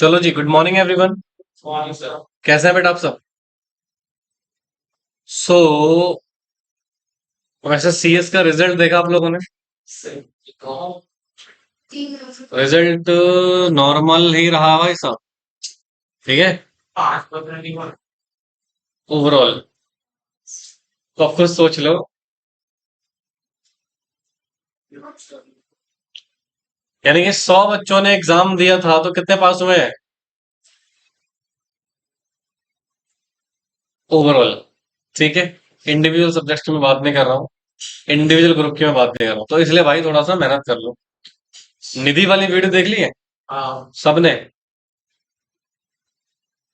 चलो जी, good morning everyone. Morning sir. कैसे हैं बेटा आप सब? सो वैसे सीएस का रिजल्ट देखा आप लोगों ने? रिजल्ट नॉर्मल ही रहा भाई साहब। ठीक है। 5% ही ओवरऑल तो आप खुद सोच लो, यानी कि 100 बच्चों ने एग्जाम दिया था तो कितने पास हुए हैं ओवरऑल? ठीक है। इंडिविजुअल सब्जेक्ट्स की मैं बात नहीं कर रहा हूँ, इंडिविजुअल ग्रुप की मैं बात नहीं कर रहा हूँ, तो इसलिए भाई थोड़ा सा मेहनत कर लो। निधि वाली वीडियो देख ली है हाँ। सबने?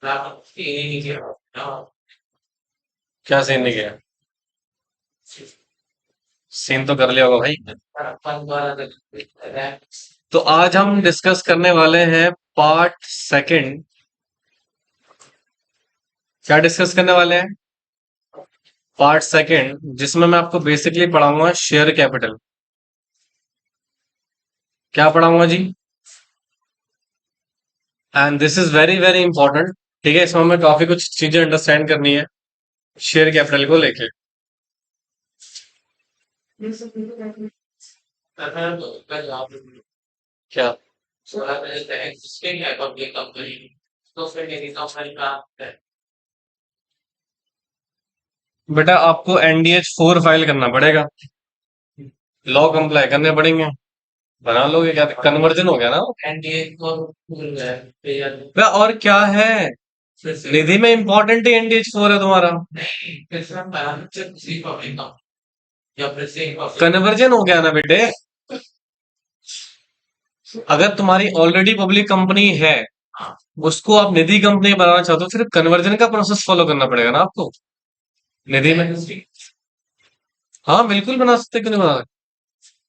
ये नहीं किया। क्या सीन नहीं किया? सीन तो कर लिया होगा भाई। तो आज हम डिस्कस करने वाले हैं पार्ट सेकंड। क्या डिस्कस करने वाले हैं? पार्ट सेकंड, जिसमें मैं आपको बेसिकली पढ़ाऊंगा शेयर कैपिटल। क्या पढ़ाऊंगा जी? And this is very very important. ठीक है, इसमें हमें काफी कुछ चीजें अंडरस्टैंड करनी है शेयर कैपिटल को लेके। क्या? बेटा आपको NDH 4 फाइल करना पड़ेगा, लॉ कंप्लाई करने पड़ेंगे। बना लोगे क्या? कन्वर्जन हो गया ना? एनडीए को भूल गए। बे, और क्या है? निधि में इंपॉर्टेंट ही NDH 4 है तुम्हारा। कन्वर्जन हो गया ना बेटे। अगर तुम्हारी ऑलरेडी पब्लिक कंपनी है, उसको आप निधि कंपनी बनाना चाहते हो, फिर कन्वर्जन का प्रोसेस फॉलो करना पड़ेगा ना आपको निधि में। हाँ बिल्कुल बना सकते, क्यों नहीं बना सकते?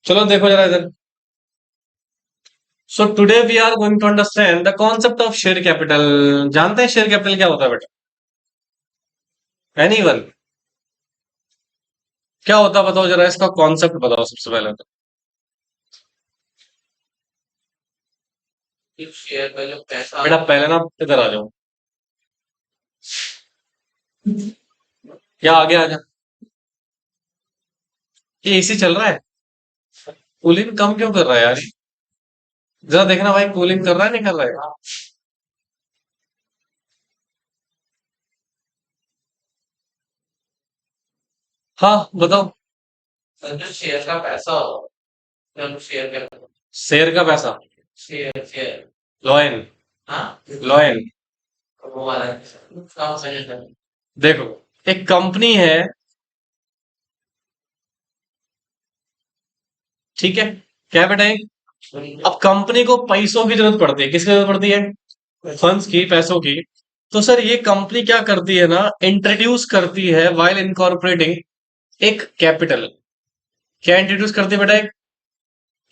चलो देखो जरा इधर। So today we are going to understand the concept of share capital. जानते हैं शेयर कैपिटल क्या होता है बेटा? एनीवन? क्या होता है बताओ जरा, इसका कॉन्सेप्ट बताओ सबसे पहले तो। शेयर का जो पैसा बेटा पहले ना इधर आ जाओ, या आगे आ जा। ये एसी चल रहा है, कूलिंग कम क्यों कर रहा है यार? जरा देखना भाई, कूलिंग कर रहा है नहीं कर रहा है? हाँ बताओ। जो शेयर का पैसा हो, जो शेयर का शेयर का पैसा? Share share lion? हाँ लॉयन? वो वाला कहाँ से है? देखो, एक कंपनी है, ठीक है? क्या बेटा ये? अब कंपनी को पैसों की जरूरत पड़ती है। किसकी जरूरत पड़ती है? फंड्स की, पैसों की। तो सर ये कंपनी क्या करती है ना, इंट्रोड्यूस करती है वाइल इनकॉर्पोरेटिंग एक कैपिटल। क्या इंट्रोड्यूस करती है बेटा? एक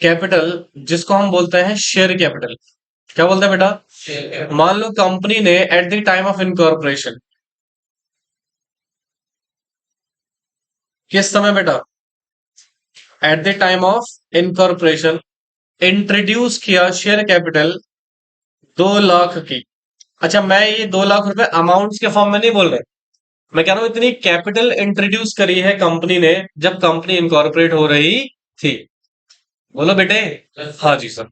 कैपिटल, जिसको हम बोलते हैं शेयर कैपिटल। क्या बोलते हैं बेटा? शेयर मान लो कंपनी ने at the time of incorporation, किस समय बेटा? At the time of incorporation introduce किया शेयर कैपिटल 2 लाख की। अच्छा, मैं ये 2 लाख रुपए अमाउंट्स के फॉर्म में नहीं बोल रहा, मैं कह रहा हूं इतनी कैपिटल इंट्रोड्यूस करी है कंपनी ने जब कंपनी इनकॉर्पोरेट हो रही थी। बोलो बेटे। हाँ जी सर।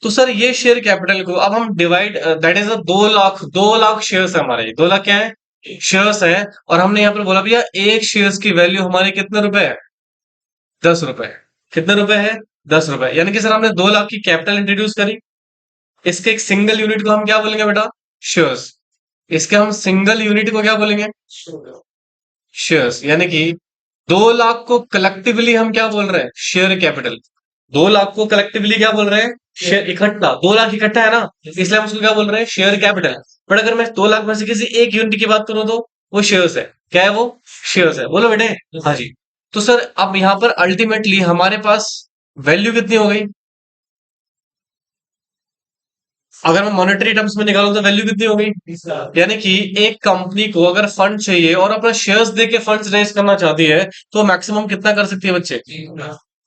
तो सर ये शेयर कैपिटल को अब हम divide, that is 2 lakh, 2 lakh shares है हमारे। 2 लाख क्या है? शेयर्स है। और हमने यहाँ पर बोला भैया एक शेयर्स की वैल्यू हमारी कितने रुपए है? 10 रुपए। कितने रुपए है? 10 रुपए। यानी कि सर हमने 2 लाख की कैपिटल इंट्रोड्यूस करी। इसके एक सिंगल यूनिट को हम क्या बोलेंगे बेटा? शेयर्स। इसके हम सिंगल यूनिट को क्या बोलेंगे? शेयर्स। यानी कि 2 लाख को कलेक्टिवली हम क्या बोल रहे हैं? Share capital. 2 लाख को कलेक्टिवली क्या बोल रहे हैं? शेयर इकट्ठा। 2 लाख इकट्ठा है ना, इसलिए हम उसको क्या बोल रहे हैं? Share capital. बट अगर मैं 2 लाख में से किसी एक यूनिट की बात करूं तो वो शेयर्स है। क्या है वो? शेयर्स है। बोलो बेटे। हाँ जी। तो सर अब यहां पर अल्टीमेटली हमारे पास वैल्यू कितनी हो गई? अगर मैं मॉनेटरी टर्म्स में निकालूं तो वैल्यू कितनी हो गई? यानी कि एक कंपनी को अगर फंड चाहिए और अपना शेयर्स दे के फंड्स रेज करना चाहती है, तो मैक्सिमम कितना कर सकती है बच्चे?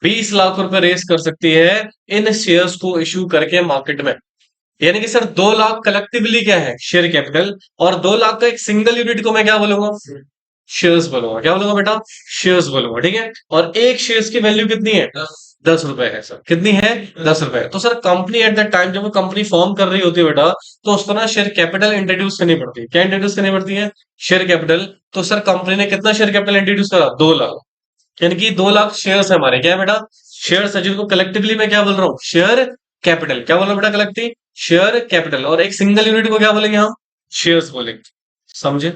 20 लाख रुपए रेज कर सकती है इन शेयर्स को इश्यू करके मार्केट में। यानी कि सर 2 लाख कलेक्टिवली क्या है, शेयर कैपिटल। और 2 लाख का एक सिंगल यूनिट को मैं क्या बोलूंगा, शेयर्स बोलूंगा। क्या बोलूंगा बेटा, शेयर्स बोलूंगा, ठीक है। और एक शेयर्स की वैल्यू कितनी है, 10 रुपए है सर। कितनी है, 10 रुपए। तो sir company at the time जब वो कंपनी फॉर्म कर रही होती है बेटा, तो उसको ना शेयर कैपिटल इंट्रोड्यूस करनी पड़ती है। क्या इंट्रोड्यूस करनी पड़ती है, शेयर कैपिटल। तो सर कंपनी ने कितना शेयर कैपिटल इंट्रोड्यूस करा, 2 लाख। यानी कि 2 लाख शेयर्स है हमारे, क्या है बेटा, शेयर्स है, जिनको कलेक्टिवली मैं क्या बोल रहा हूँ, शेयर कैपिटल। क्या बोल रहा हूँ बेटा, कलेक्टिव शेयर कैपिटल। और एक सिंगल यूनिट को क्या बोलेंगे हम, शेयर्स बोलेंगे। समझे,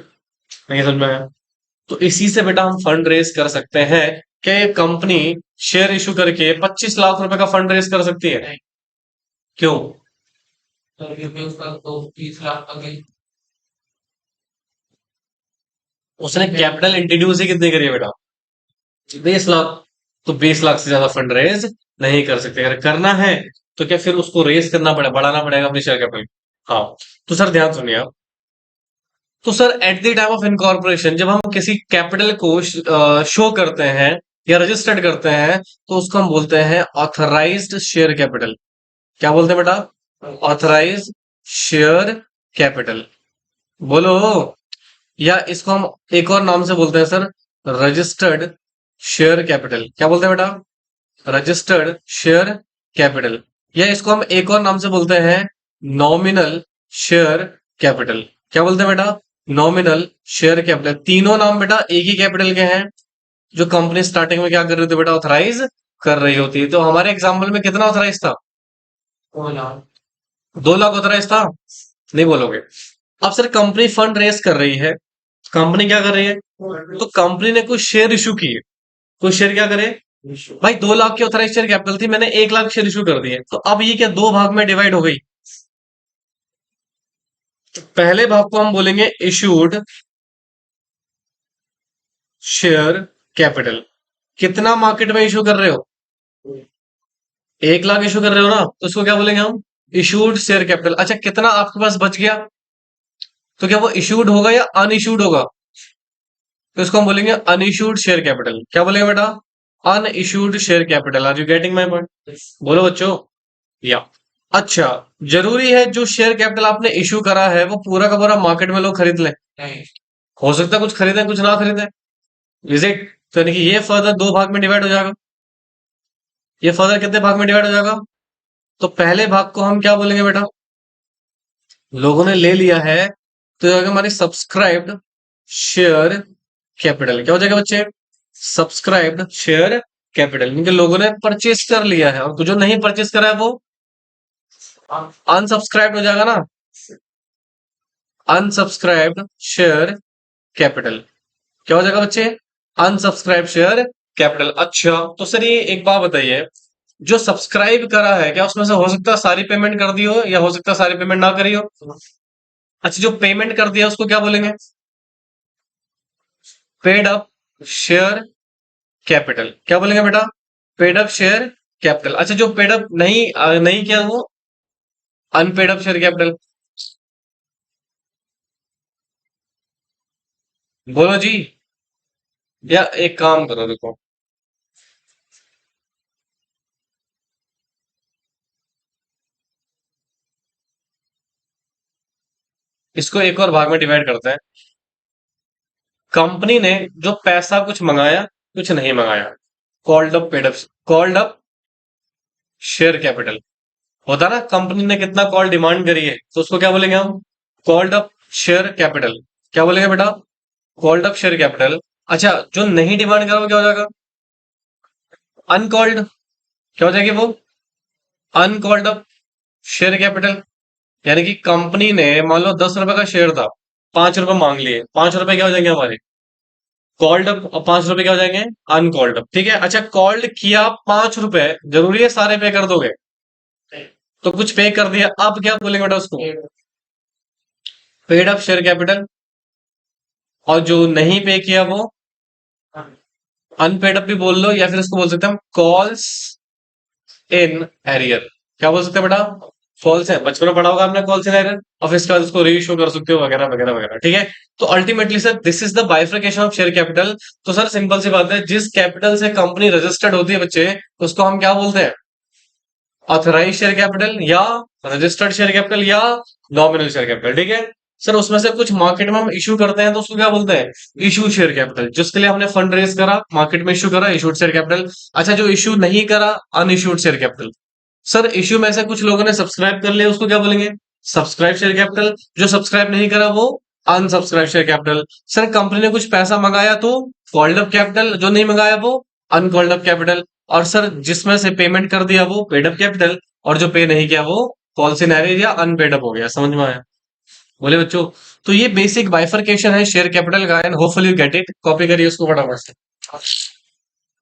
नहीं समझ में आया? तो इसी से बेटा हम फंड रेज कर सकते हैं कि कंपनी शेयर इशू करके 25 लाख रुपए का फंड रेज कर सकती है। क्यों, तो क्योंकि उसका तो 30 लाख का गेन। उसने कैपिटल इंट्रोड्यूस ही कितनी करी है बेटा, 20 लाख। तो 20 लाख से ज्यादा फंड रेज नहीं कर सकते। अगर करना है तो क्या फिर उसको रेज करना पड़ेगा, बढ़ाना पड़ेगा अपनी शेयर कैपिटल। हाँ, तो सर ध्यान सुनिए आप। तो sir at the time of incorporation जब हम किसी कैपिटल को शो करते हैं या रजिस्टर्ड करते हैं, तो उसको हम बोलते हैं ऑथराइज्ड शेयर कैपिटल। क्या बोलते हैं बेटा, ऑथराइज्ड शेयर कैपिटल। बोलो। या इसको हम एक और नाम से बोलते हैं सर, रजिस्टर्ड शेयर कैपिटल। क्या बोलते हैं बेटा, रजिस्टर्ड शेयर कैपिटल। या इसको हम एक और नाम से बोलते हैं, नॉमिनल शेयर कैपिटल। क्या बोलते हैं बेटा, नॉमिनल शेयर कैपिटल। तीनों नाम बेटा एक ही कैपिटल के हैं, जो कंपनी स्टार्टिंग में क्या कर रही होती है बेटा, ऑथराइज कर रही होती है। तो हमारे एग्जाम्पल में कितना ऑथराइज था, 2 लाख। 2 लाख ऑथराइज था। नहीं बोलोगे। अब सर कंपनी फंड रेस कर रही है, कंपनी क्या कर रही है, तो कंपनी ने कुछ शेयर इशू किए। कुछ शेयर क्या करे भाई, 2 लाख की ऑथराइज शेयर कैपिटल थी, मैंने 1 लाख शेयर इशू कर दिए। तो अब ये क्या दो भाग में डिवाइड हो गई। तो पहले भाग को हम बोलेंगे इशूड शेयर कैपिटल। कितना मार्केट में इशू कर रहे हो, 1 लाख इशू कर रहे हो ना, तो उसको क्या बोलेंगे हम, इशूड शेयर कैपिटल। अच्छा कितना आपके पास बच गया, तो क्या वो इशूड होगा या अनइशूड होगा, तो इसको हम बोलेंगे अनइशूड शेयर कैपिटल। क्या बोलेंगे बेटा, unissued share capital. Are you getting my point, बोलो बच्चों। या अच्छा, जरूरी है जो शेयर कैपिटल आपने इशू करा है वो पूरा का पूरा मार्केट में लोग खरीद लें, नहीं। हो सकता है कुछ खरीदें कुछ ना खरीदें। इज इट, तो यानी कि ये फर्दर दो भाग में डिवाइड हो जाएगा। ये फर्दर कितने भाग में डिवाइड हो जाएगा, तो पहले भाग को हम क्या बोलेंगे बेटा, लोगों ने ले लिया है, तो ये होगा हमारी सब्सक्राइब्ड शेयर कैपिटल। क्या हो जाएगा बच्चे, सब्सक्राइब्ड शेयर कैपिटल, क्योंकि लोगों ने परचेस कर लिया है। और जो नहीं परचेस करा है वो अब अनसब्सक्राइब्ड हो जाएगा ना, अनसब्सक्राइब्ड शेयर कैपिटल। क्या हो जाएगा बच्चे, अनसब्सक्राइब शेयर कैपिटल। अच्छा तो सर ये एक बात बताइए, जो सब्सक्राइब करा है क्या उसमें से हो सकता है सारी पेमेंट कर दी हो, या हो सकता है सारी पेमेंट ना करी हो। अच्छा जो पेमेंट कर दिया उसको क्या बोलेंगे, पेड अप शेयर कैपिटल। क्या बोलेंगे बेटा, पेड अप शेयर कैपिटल। अच्छा जो पेड अप नहीं किया वो अनपेड अप शेयर कैपिटल। बोलो जी। या एक काम करो, देखो इसको एक और भाग में डिवाइड करते हैं। कंपनी ने जो पैसा कुछ मंगाया कुछ नहीं मंगाया, called up paid up, called up share capital. होता ना, कंपनी ने कितना कॉल डिमांड करी है, तो उसको क्या बोलेंगे हम, कॉल्ड अप शेयर कैपिटल। क्या बोलेंगे बेटा, कॉल्ड अप शेयर कैपिटल। अच्छा जो नहीं डिमांड करा वो क्या हो जाएगा, अनकॉल्ड। क्या हो जाएगी वो, अनकॉल्ड अप शेयर कैपिटल। यानी कि कंपनी ने मान लो 10 रुपए का शेयर था, 5 रुपए मांग लिए, 5 रुपए क्या हो जाएंगे हमारे, कॉल्ड अप। और 5 रुपए क्या हो जाएंगे, अनकॉल्ड अप। ठीक है, अच्छा कॉल्ड किया 5 रुपए, जरूरी है सारे पे कर दोगे, तो कुछ पे कर दिया, अब क्या बोलेंगे बेटा उसको, पेड अप शेयर कैपिटल। और जो नहीं पे किया वो अनपेड अप भी बोल लो, या फिर इसको बोल सकते हैं हम कॉल्स इन एरियर। क्या बोल सकते हैं बेटा, कॉल्स है, बचपन में पढ़ा होगा आपने कॉल्स इन एरियर, और फिर इसके बाद उसको रीइश्यू कर सकते हो वगैरह वगैरह वगैरह। ठीक है, तो ultimately sir this is the bifurcation of share capital. तो सर सिंपल सी बात है, जिस कैपिटल से कंपनी रजिस्टर्ड होती है बच्चे, उसको हम क्या बोलते हैं, ऑथराइज शेयर कैपिटल या रजिस्टर्ड शेयर कैपिटल या नॉमिनल शेयर कैपिटल। ठीक है सर, उसमें से कुछ मार्केट में हम इशू करते हैं तो उसको क्या बोलते हैं? Issue share capital. जिसके लिए हमने फंड रेज करा, मार्केट में इशू करा, इशूड शेयर कैपिटल। अच्छा, जो इशू नहीं करा, unissued share capital. Sir, issue में से कुछ लोगों ने सब्सक्राइब कर लिया, उसको क्या बोलेंगे? Subscribe share capital. जो सब्सक्राइब नहीं करा वो unsubscribe share capital. Sir, company ने कुछ पैसा मंगाया तो कॉल्ड अप कैपिटल, जो नहीं मंगाया वो अनकॉल्ड अप कैपिटल। और सर, जिसमें से पेमेंट कर दिया वो पेड अप कैपिटल, और जो पे नहीं किया वो कॉल्स इन एरियर या अनपेड अप हो गया। समझ में आया? बोले बच्चों। तो ये बेसिक बाइफरकेशन है शेयर कैपिटल का, and hopefully you get it. Copy करिए उसको फटाफट से।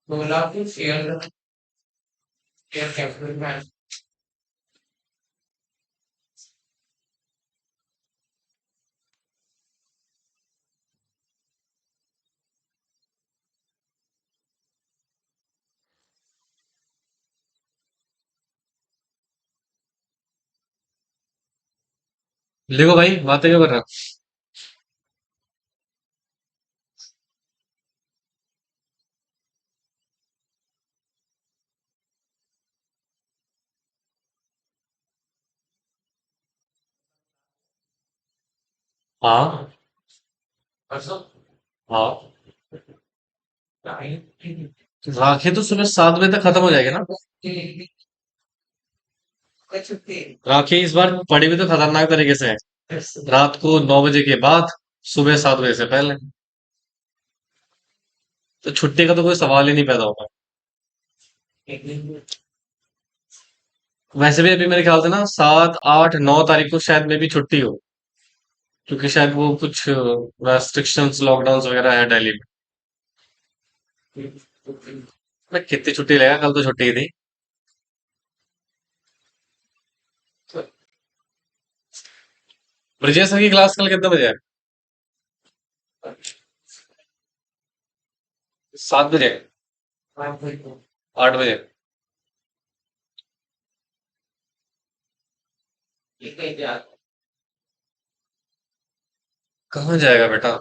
2 लाख की शेयर शेयर कैपिटल में लिखो भाई, बातें क्यों कर रहा? हाँ। परसों हाँ। टाइम राखी तो सुबह 7 बजे तक खत्म हो जाएगी ना? छुट्टी राखी इस बार पड़ी भी तो खतरनाक तरीके से है। रात को 9 बजे के बाद, सुबह 7 बजे से पहले। तो छुट्टी का तो कोई सवाल ही नहीं पैदा होगा। एक दिन वैसे भी अभी मेरे ख्याल से ना 7, 8, 9 तारीख को शायद में भी छुट्टी हो, क्योंकि शायद वो कुछ रेस्ट्रिक्शंस, लॉकडाउन वगैरह है दिल्ली में। मैं कितनी छुट्टी लेगा, कल तो छुट्टी ही थी। ब्रिजेश सर की क्लास कल कितने बजे है? 7 बजे? 8 बजे? कहाँ जाएगा बेटा?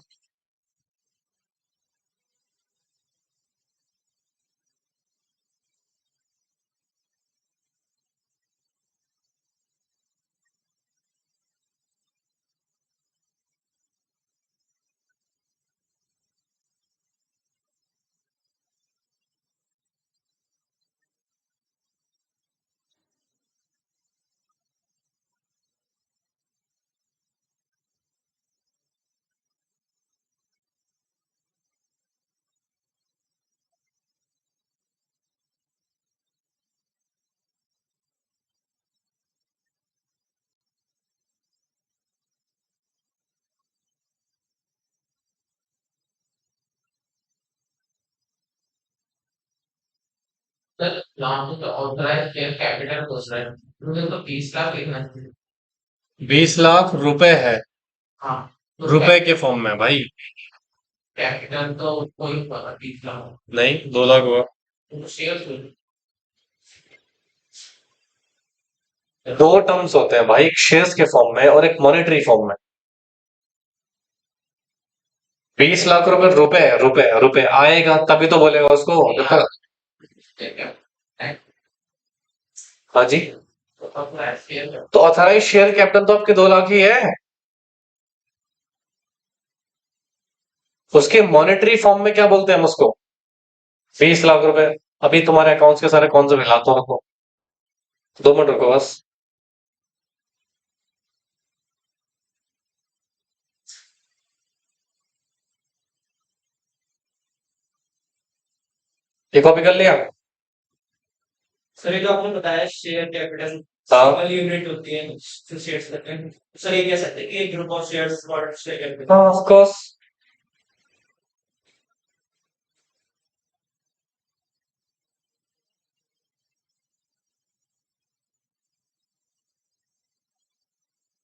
सर नाम तो ऑथराइज शेयर कैपिटल पूछ रहे हैं, मुझे तो 20 लाख लिखना चाहिए। 20 लाख रुपए है? हाँ, तो रुपए के फॉर्म में भाई? कैपिटल तो कोई पता 20 लाख नहीं, 2 लाख हुआ। तो शेयर दो टर्म्स होते हैं भाई, एक शेयर्स के फॉर्म में और एक मॉनेटरी फॉर्म में। 20 लाख रुपए रुपए है, रुपए रुपए आएगा तभी तो बोलेगा उसको। देखो। हाँ जी। तो ऑथराइज शेयर कैपिटल तो आपके 2 लाख ही है। उसके मॉनेटरी फॉर्म में क्या बोलते हैं हम उसको? 20 लाख रुपए। अभी तुम्हारे अकाउंट्स के सारे कौन से मिलाता हूँ आपको। 2 मिनट रुको बस। ये कॉपी कर लिया? सर ये जो आपने बताया शेयर कैपिटल हाँ। सिंगल यूनिट होती है जो शेयर्स करते हैं, सर ये कह सकते हैं कि एक group of shares what share capital. हाँ, ऑफ कोर्स।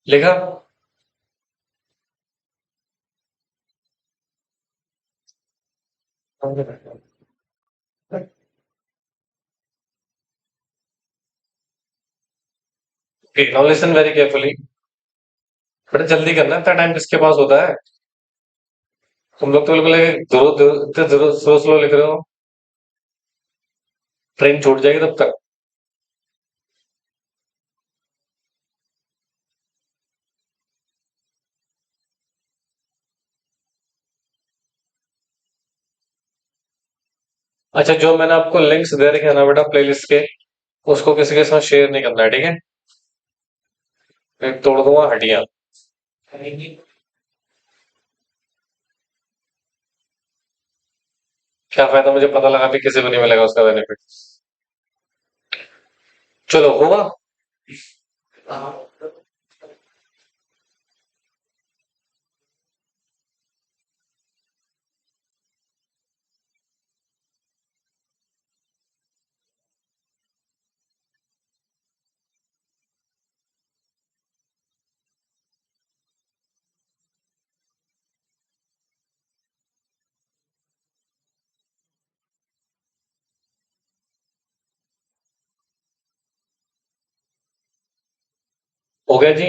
लिखा? Okay, now listen very carefully. बड़ा जल्दी करना, इतना टाइम किसके पास होता है? तुम लोग तो बिल्कुल स्लो स्लो लिख रहे हो। ट्रेन छूट जाएगी तब तक। अच्छा, जो मैंने आपको लिंक्स दे रखे हैं ना बेटा प्लेलिस्ट के, उसको किसी के साथ शेयर नहीं करना है, ठीक है? फिर तोड़ दूंगा हड्डियां। क्या फायदा, मुझे पता लगा भी किसी को नहीं मिलेगा उसका बेनिफिट। चलो होगा। हो गया जी।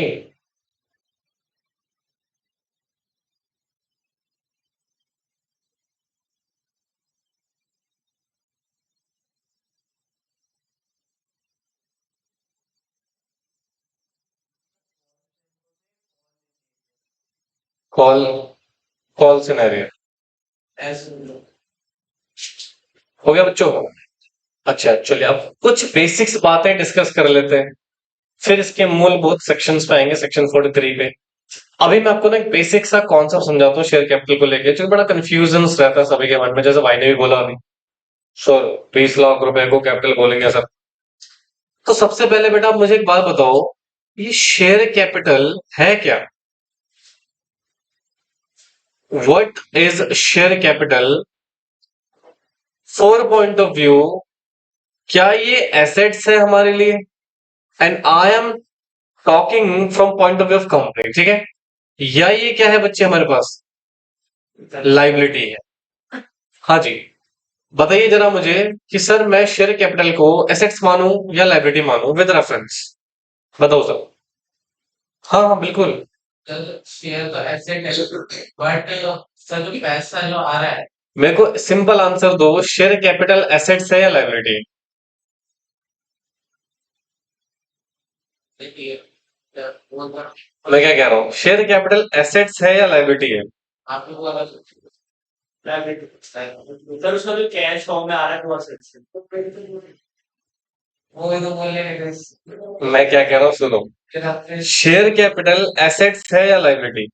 कॉल कॉल सिनेरियो हो गया बच्चों। अच्छा चलिए, अब कुछ बेसिक्स बातें डिस्कस कर लेते हैं, फिर इसके मूलभूत सेक्शंस पे आएंगे, सेक्शन 43 पे। अभी मैं आपको ना एक बेसिक सा कॉन्सेप्ट समझाता हूँ शेयर कैपिटल को लेके, जो बड़ा कंफ्यूजन रहता है सभी के मन में, जैसे भाई ने भी बोला अभी। सर, 20 लाख रुपए को कैपिटल बोलेंगे सर? तो सबसे पहले बेटा आप मुझे एक बात बताओ, ये शेयर कैपिटल है क्या? What is share capital for point of view? क्या ये एसेट्स है हमारे लिए? And I am talking from point of view of company, ठीक है? या ये क्या है बच्चे हमारे पास? लाइबिलिटी है। हाँ जी। बताइए जरा मुझे कि सर मैं शेयर कैपिटल को एसेट्स मानूं या लाइबिलिटी मानूं, विद रेफरेंस। बताओ सर। हाँ हाँ बिल्कुल। शेयर तो एसेट है, बट सर जो पैसा जो आ रहा है, मेरे को सिंपल आंसर दो, शेयर कैपिटल एसेट्स है या लाइबिलिटी? देखिए वो मैं क्या कह रहा हूँ, शेयर कैपिटल एसेट्स है या लाइबिलिटी है? आपको वो वाला सर उसका जो कैश फॉर्म में आ रहा है वो assets है। वो तो बोलने लगे मैं क्या कह रहा हूँ सुनो, फिर आपने शेयर कैपिटल एसेट्स है या लाइबिलिटी?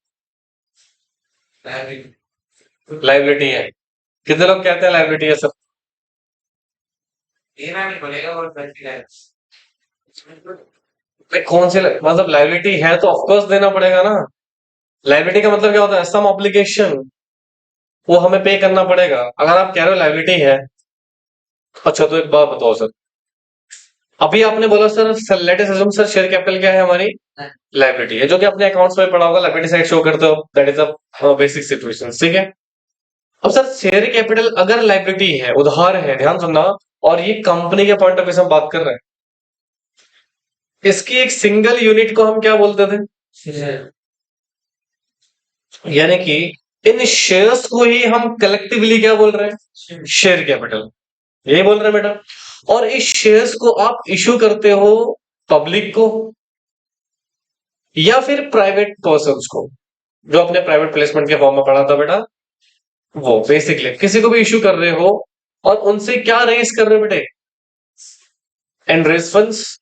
लाइबिलिटी है। कितने लोग कहते हैं लाइबिलिटी है सर? देना नहीं पड़ेगा और पैसे भाई कौन से मतलब लाइबिलिटी है तो ऑफकोर्स देना पड़ेगा ना। लाइबिलिटी का मतलब क्या होता है, सम ऑब्लिगेशन, वो हमें पे करना पड़ेगा। अगर आप कह रहे हो लाइबिलिटी है, अच्छा तो एक बात बताओ सर, अभी आपने बोला sir let us assume sir share capital क्या है हमारी? लाइबिलिटी है, जो कि अपने अकाउंट्स में पड़ा होगा, लाइबिलिटी साइड शो करते हो, that is a basic situation, ठीक है? अब सर शेयर कैपिटल अगर लाइबिलिटी है, उधार है, ध्यान सुनना, और ये कंपनी के पॉइंट ऑफ व्यू से हम बात कर रहे हैं, इसकी एक सिंगल यूनिट को हम क्या बोलते थे? यानी कि इन शेयर्स को ही हम कलेक्टिवली क्या बोल रहे हैं? शेयर कैपिटल, यही बोल रहे हैं बेटा। और इस शेयर्स को आप इशू करते हो पब्लिक को या फिर प्राइवेट पर्सन्स को, जो अपने प्राइवेट प्लेसमेंट के फॉर्म में पढ़ा था बेटा, वो बेसिकली किसी को भी इशू कर रहे हो और उनसे क्या रेस कर रहे हो बेटे? And raise funds.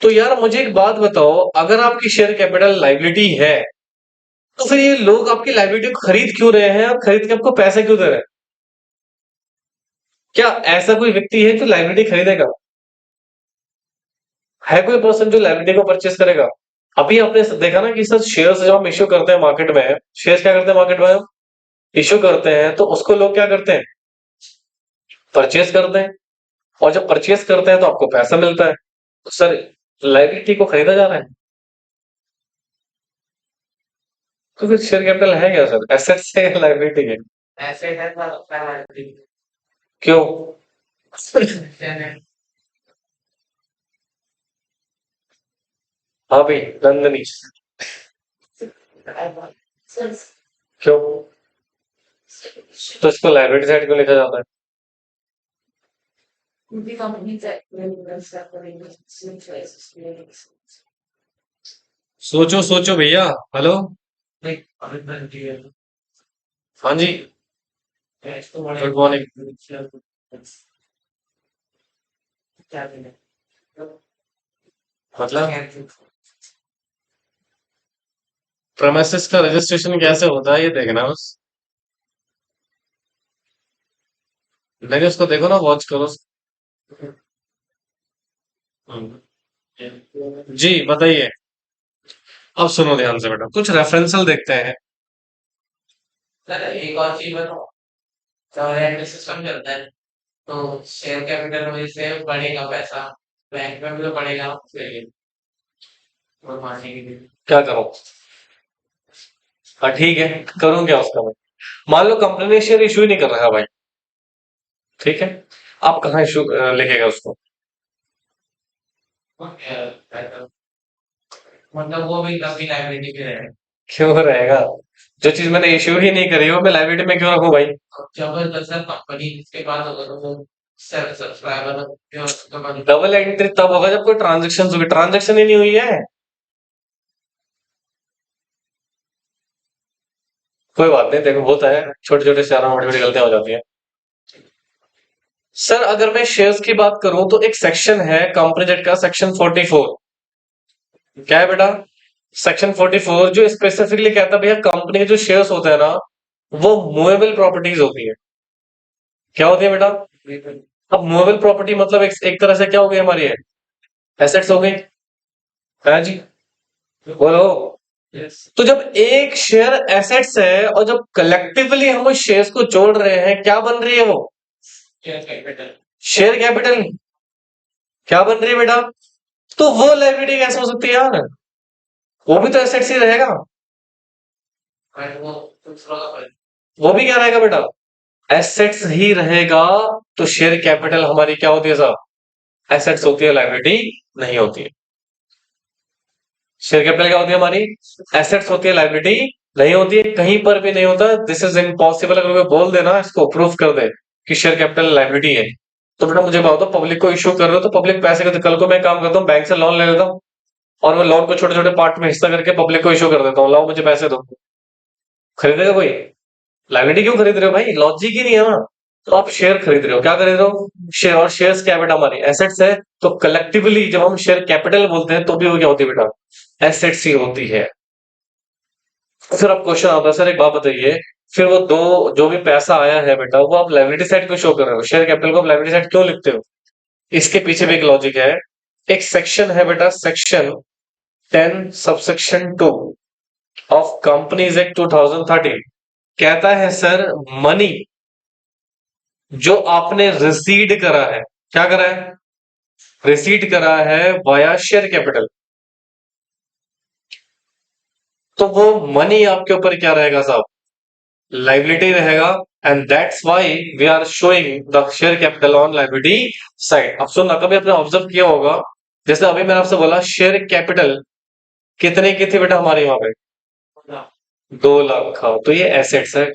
तो यार मुझे एक बात बताओ, अगर आपकी शेयर कैपिटल लाइबिलिटी है, तो फिर ये लोग आपकी लाइबिलिटी को खरीद क्यों रहे हैं और खरीद के आपको पैसे क्यों दे रहे हैं? क्या ऐसा कोई व्यक्ति है जो लाइबिलिटी खरीदेगा? है कोई पर्सन जो लाइबिलिटी को परचेस करेगा? अभी आपने देखा ना कि सर शेयर्स जब हम इश्यू करते हैं मार्केट में, शेयर्स क्या करते हैं मार्केट में, हम इश्यू करते हैं तो उसको लोग क्या करते हैं? परचेस करते हैं। और जब परचेस करते हैं तो आपको पैसा मिलता है। तो सर लाइबिलिटी को खरीदा जा रहा है, तो फिर शेयर कैपिटल है क्या सर? एसेट्स है या लाइबिलिटी है? एसेट है तो लाइबिलिटी क्यों? है। हाँ भाई नंदनी, क्यों? तो इसको लाइबिलिटी साइड क्यों लिखा जाता है? सोचो सोचो भैया। हेलो। हाँ जी। Good morning. क्या देना? मतलब प्रेमिसेस का रजिस्ट्रेशन कैसे होता है ये देखना बस। नहीं उसको देखो ना, वॉच करो। हम्म। जी बताइए। अब सुनो ध्यान से बेटा, कुछ रेफरेंसल देखते हैं। सर एक और चीज बताओ, जब सिस्टम चलता है तो शेयर कैपिटल में से बढ़ेगा पैसा, बैंक में भी तो बढ़ेगा उसके लिए, और मारने के लिए। क्या करो? हाँ ठीक है, करूँ क्या उसका मैं? मान लो कंपनी ने शेयर इशू ही नहीं कर रहा भाई, ठीक है, आप कहाँ इशू लिखेगा उसको? मतलब वो भी काफी लाइबिलिटी पे रहेगा। क्यों रहेगा? जो चीज मैंने इश्यू ही नहीं करी हो मैं लाइबिलिटी में क्यों रखूं भाई? जबरदस्त कंपनी के पास होगा तो वो सब्सक्राइबर जो डबल एंट्री तब होगा जब कोई ट्रांजेक्शन होगी, ट्रांजेक्शन ही नहीं हुई है। कोई बात नहीं, देखो होता है, छोटे छोटे शहरों में बड़ी बड़ी गलतियां हो जाती हैं। सर अगर मैं शेयर्स की बात करूं तो एक सेक्शन है कंपनी एक्ट का, सेक्शन 44। क्या है बेटा? सेक्शन 44 जो स्पेसिफिकली कहता है भैया कंपनी के जो शेयर्स होते हैं ना, वो मूवेबल प्रॉपर्टीज होती है। क्या होती है बेटा? अब मूवेबल प्रॉपर्टी मतलब एक तरह से क्या हो गई हमारी, एसेट्स हो गई, है जी? बोलो। तो जब एक शेयर एसेट्स है और जब कलेक्टिवली हम उस शेयर्स को जोड़ रहे हैं, क्या बन रही है वो? Share capital. क्या बन रही है बेटा? तो वो लायबिलिटी कैसे हो सकती है यार? वो भी तो एसेट्स ही रहेगा। वो भी क्या रहेगा बेटा? एसेट्स ही रहेगा। तो शेयर कैपिटल हमारी क्या होती है साहब? एसेट्स होती है, लायबिलिटी नहीं होती है। शेयर कैपिटल क्या होती है हमारी? एसेट्स होती है, लायबिलिटी नहीं होती है, कहीं पर भी नहीं होता। This is impossible. अगर कोई बोल देना इसको प्रूफ कर दे कि शेयर कैपिटल लायबिलिटी है, तो बेटा मुझे बताओ, पब्लिक को इश्यू कर रहे हो तो पब्लिक पैसे का, तो कल को मैं काम करता हूँ बैंक से लोन ले लेता हूँ और मैं लोन को छोटे छोटे पार्ट में हिस्सा करके पब्लिक को इश्यू कर देता हूँ, लाओ मुझे पैसे दो। खरीदेगा कोई? लायबिलिटी क्यों खरीद रहे हो भाई? लॉजिक ही नहीं है ना। तो आप शेयर खरीद रहे हो, क्या खरीद रहे हो? शेयर। और शेयर्स क्या है बेटा? हमारी एसेट्स है। तो कलेक्टिवली जब हम शेयर कैपिटल बोलते हैं तो भी वो क्या होती है बेटा? एसेट्स ही होती है। फिर अब क्वेश्चन आता है, सर एक बात बताइए, फिर वो दो जो भी पैसा आया है बेटा, वो आप लायबिलिटी साइड क्यों शो कर रहे हो? शेयर कैपिटल को आप लायबिलिटी साइड क्यों लिखते हो? इसके पीछे भी एक लॉजिक है। एक सेक्शन है बेटा, section 10 subsection 2 of companies act 2013, कहता है सर, मनी जो आपने रिसीड करा है, क्या करा है? रिसीड करा है वाया शेयर कैपिटल, तो वो मनी आपके ऊपर क्या रहेगा साहब? लाइबिलिटी रहेगा। And that's why we are showing the share capital on liability side. अब सुनना, कभी आपने ऑब्जर्व किया होगा, जैसे अभी मैंने आपसे बोला शेयर कैपिटल कितने की थी बेटा हमारे वहां पे? 2 लाख का, तो ये एसेट्स है,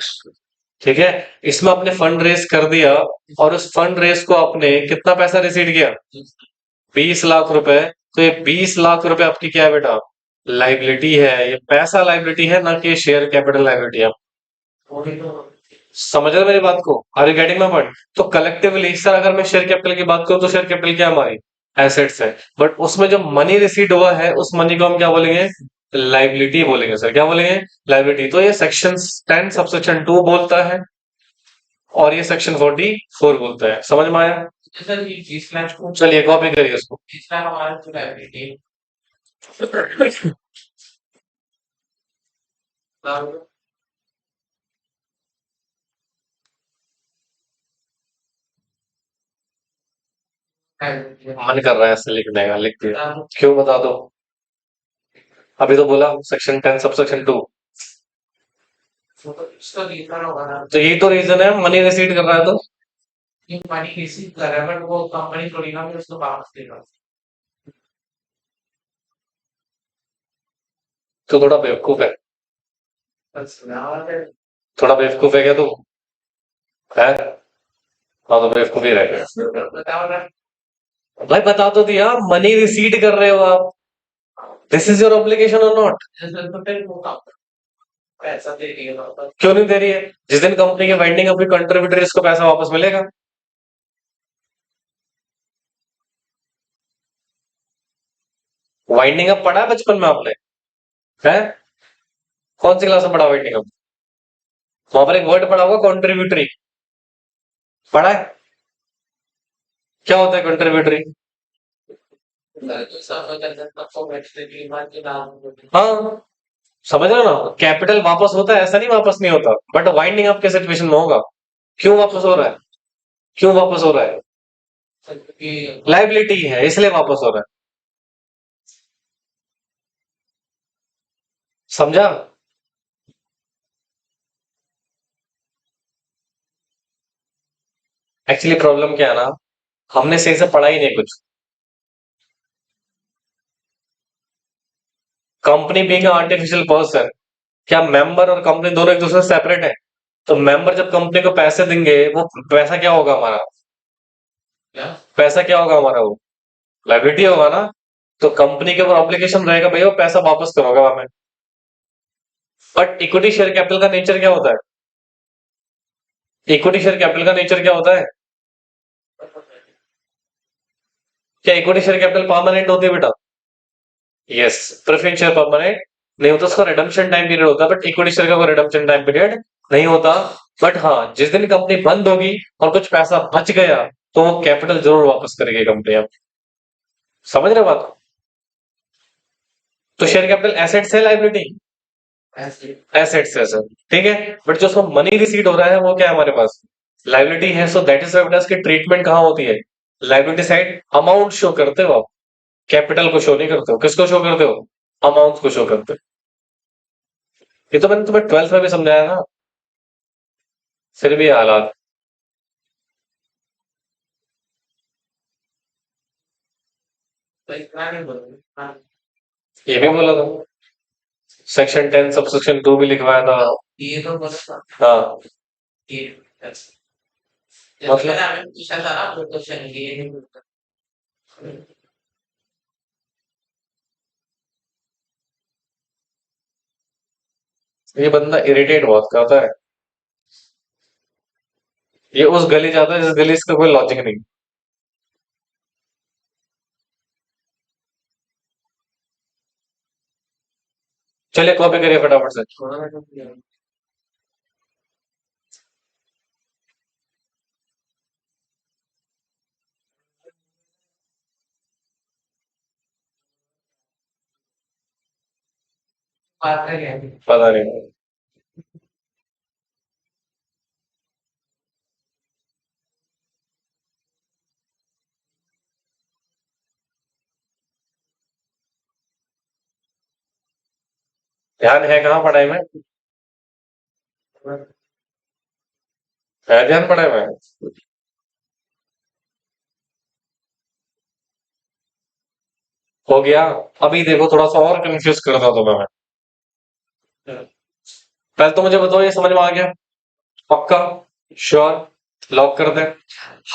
ठीक है। इसमें आपने फंड रेस कर दिया और उस फंड रेस को आपने कितना पैसा रिसीव किया? 20 लाख रुपए। तो ये 20 लाख रुपए आपकी क्या है बेटा? लाइबिलिटी है। ये पैसा लाइबिलिटी है, ना कि शेयर कैपिटल लाइबिलिटी है। समझ रहे हो मेरी बात को? Are you getting my point? तो कलेक्टिवली सर अगर मैं शेयर कैपिटल की बात करूं तो शेयर कैपिटल क्या है हमारी? एसेट्स है। बट उसमें जो मनी रिसीड हुआ है उस मनी को हम क्या बोलेंगे? लाइबिलिटी बोलेंगे सर। क्या बोलेंगे? लाइबिलिटी। तो ये सेक्शन 10 सबसेक्शन 2 बोलता है और ये सेक्शन 44 बोलता है। समझ में आया? सर ये 20 लाख को चलिए कॉपी करिए इसको। 20 लाख हमारा जो लाइबिलिटी मन कर रहा है ऐसे लिखने का, लिख दिया। क्यों बता दो? अभी तो बोला सेक्शन 10 सबसेक्शन 2। इसका रीजन होगा ना, तो यही तो रीजन है, मनी रिसीड कर रहा है तो। ये मनी रिसीव कर रहा है बट वो कंपनी थोड़ी ना फिर उसको वापस देगा। तो थोड़ा बेवकूफ है। बताओ थोड़ा बेवकूफ है क्या तू? है? हाँ तो बेवकूफ ही रहेगा। ना, भाई बता तो दिया, मनी रिसीड कर रहे हो आप। दिस इज योर ऑब्लिगेशन और नॉट? तो फिर वो कंपनी पैसा दे रही है ना, क्यों नहीं दे रही है? जिस दिन कंपनी के वाइंडिंग अप हुई कंट्रीब्यूटर्स को पैसा वापस मिलेगा। वाइंडिंग अप पढ़ा है बचपन में आपने? है? कौन सी क्लास में पढ़ा वाइंडिंग अप? वहां पर एक वर्ड पढ़ा होगा कॉन्ट्रीब्यूटरी, पढ़ा है? क्या होता है कॉन्ट्रीब्यूटरी? हाँ, समझ रहे हो ना, कैपिटल वापस होता है, ऐसा नहीं वापस नहीं होता, बट वाइंडिंग अप के सिचुएशन में होगा। क्यों वापस हो रहा है? क्यों वापस हो रहा है? लाइबिलिटी है इसलिए वापस हो रहा है। समझा? एक्चुअली प्रॉब्लम क्या है ना, हमने सही से पढ़ा ही नहीं कुछ। कंपनी बीइंग आर्टिफिशियल पर्सन, क्या मेंबर और कंपनी दोनों एक दूसरे से सेपरेट है? तो मेंबर जब कंपनी को पैसे देंगे, वो पैसा क्या होगा हमारा? पैसा क्या होगा हमारा? वो लाइबिलिटी होगा ना। तो कंपनी के ऊपर ऑब्लिगेशन रहेगा, भैया वो पैसा वापस करोगे हमें। बट इक्विटी शेयर कैपिटल का नेचर क्या होता है? इक्विटी शेयर कैपिटल का नेचर क्या होता है? क्या इक्विटी शेयर कैपिटल परमानेंट होती है बेटा? यस। प्रेफरेंस शेयर परमानेंट नहीं होता, उसका रिडम्पशन टाइम पीरियड होता है, बट इक्विटी शेयर का कोई रिडम्पशन टाइम पीरियड नहीं होता। बट हाँ, जिस दिन कंपनी बंद होगी और कुछ पैसा बच गया, तो वो कैपिटल जरूर वापस करेगी कंपनी। आप समझ रहे हो बात को? तो शेयर कैपिटल एसेट्स है लाइबिलिटी? एसेट्स है सर, ठीक है। बट जो उसमें मनी रिसीट हो रहा है वो क्या है हमारे पास? लाइबिलिटी है। सो दैट इज की ट्रीटमेंट कहाँ होती है? लाइबिलिटी साइड अमाउंट शो करते हो आप, कैपिटल को शो नहीं करते हो। किसको शो करते हो? अमाउंट को शो करते हो। ये तो मैंने तुम्हें 12th में भी समझाया था, फिर भी ये हालात। ये भी बोला था, सेक्शन 10 सब सेक्शन 2 भी लिखवाया था। ये तो बोला था हाँ, ये मतलब मैंने हमें पूछा था ना वो क्वेश्चन ये नहीं बोलता। ये बंदा इरिटेट बहुत करता है। ये उस गली जाता है जिस गली इसका कोई लॉजिक नहीं। चलिए कॉपी करिए फटाफट से। थोड़ा सा बात करें पता नहीं। ध्यान है कहाँ पढ़ाई में? है ध्यान पढ़ाई में? हो गया। अभी देखो थोड़ा सा और कंफ्यूज करता हूं तुम्हें मैं। पहले तो मुझे बताओ, ये समझ में आ गया? पक्का? श्योर? लॉक कर दें?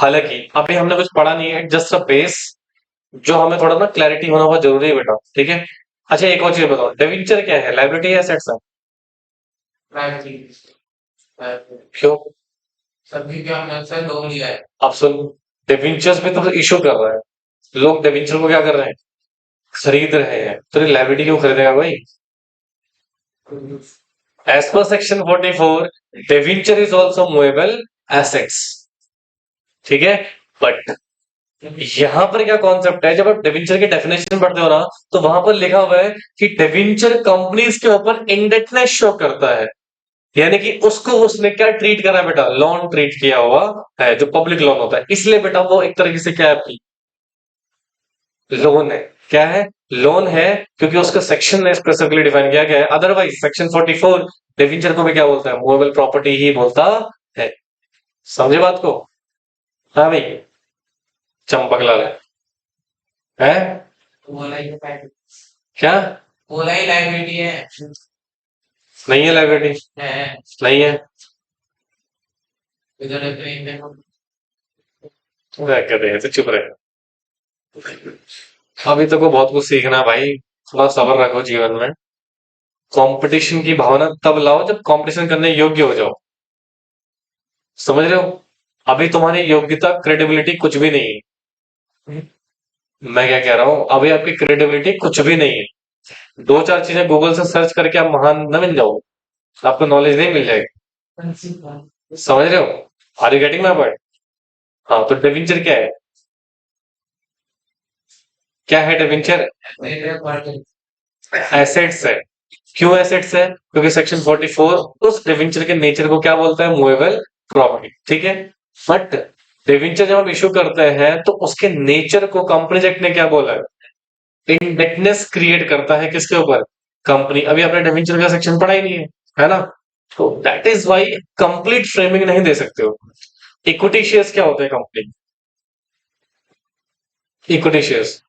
हालांकि अभी हमने कुछ पढ़ा नहीं है, जस्ट अ बेस, जो हमें थोड़ा ना क्लैरिटी होना बहुत जरूरी है बेटा, ठीक है। अच्छा एक और चीज बताओ, डेविंचर क्या है, लाइबिलिटी है एसेट्स है? क्यों? सभी के हमने से लोग लिया है अब सुन, डेविंचर्स पे तो इशू कर रहा है, लोग डेविंचर को क्या कर रहे हैं? खरीद रहे हैं, तो लाइबिलिटी क्यों खरीदेगा भाई? As per section 44, debenture is also movable assets, ठीक है। बट यहाँ पर क्या कॉन्सेप्ट है, जब आप डेविंचर की डेफिनेशन पढ़ते हो ना, तो वहां पर लिखा हुआ है कि डेविंचर कंपनीज के ऊपर इंडेटनेस शो करता है। यानी कि उसको उसने क्या ट्रीट करा है बेटा? लोन ट्रीट किया हुआ है, जो पब्लिक लोन होता है, इसलिए बेटा वो एक तरीके से क्या है आपकी लोन है। क्या है? लोन है, क्योंकि उसका सेक्शन ने स्पेसिफिकली डिफाइन किया गया है। अदरवाइज सेक्शन 44 डिवेंचर को भी क्या बोलता है? मूवेबल प्रॉपर्टी ही बोलता है। समझे बात को? हाँ भाई, चंपक लाल है। बोला ही क्या? बोला ही लाइब्रेरी है नहीं है लाइब्रेरी? है नहीं है? इधर ट्रेन में क्या कहते हैं, तो चुप रहे। अभी तो को बहुत कुछ सीखना है भाई, थोड़ा सब्र रखो जीवन में। कंपटीशन की भावना तब लाओ जब कंपटीशन करने योग्य हो जाओ। समझ रहे हो? अभी तुम्हारी योग्यता क्रेडिबिलिटी कुछ भी नहीं है। मैं क्या कह रहा हूँ, अभी आपकी क्रेडिबिलिटी कुछ भी नहीं है। दो चार चीजें गूगल से सर्च करके आप महान न बन जाओ, आपको नॉलेज नहीं मिल जाएगी। समझ रहे हो? Are you getting my point? हाँ, तो डेविंचर क्या है? क्या है डेविंचर? एसेट्स है। क्यों एसेट्स है? क्योंकि सेक्शन 44 उस डिवेंचर के नेचर को क्या बोलता है? Movable property. ठीक है। बट डिवेंचर जब हम इशू करते हैं तो उसके नेचर को कंपनीज एक्ट ने क्या बोला है? इंडेटनेस क्रिएट करता है किसके ऊपर? कंपनी। अभी आपने डिवेंचर का सेक्शन पढ़ा ही नहीं है ना? तो that is why complete framing नहीं दे सकते हो। इक्विटी शेयर्स क्या होते हैं कंपनी? इक्विटी शेयर्स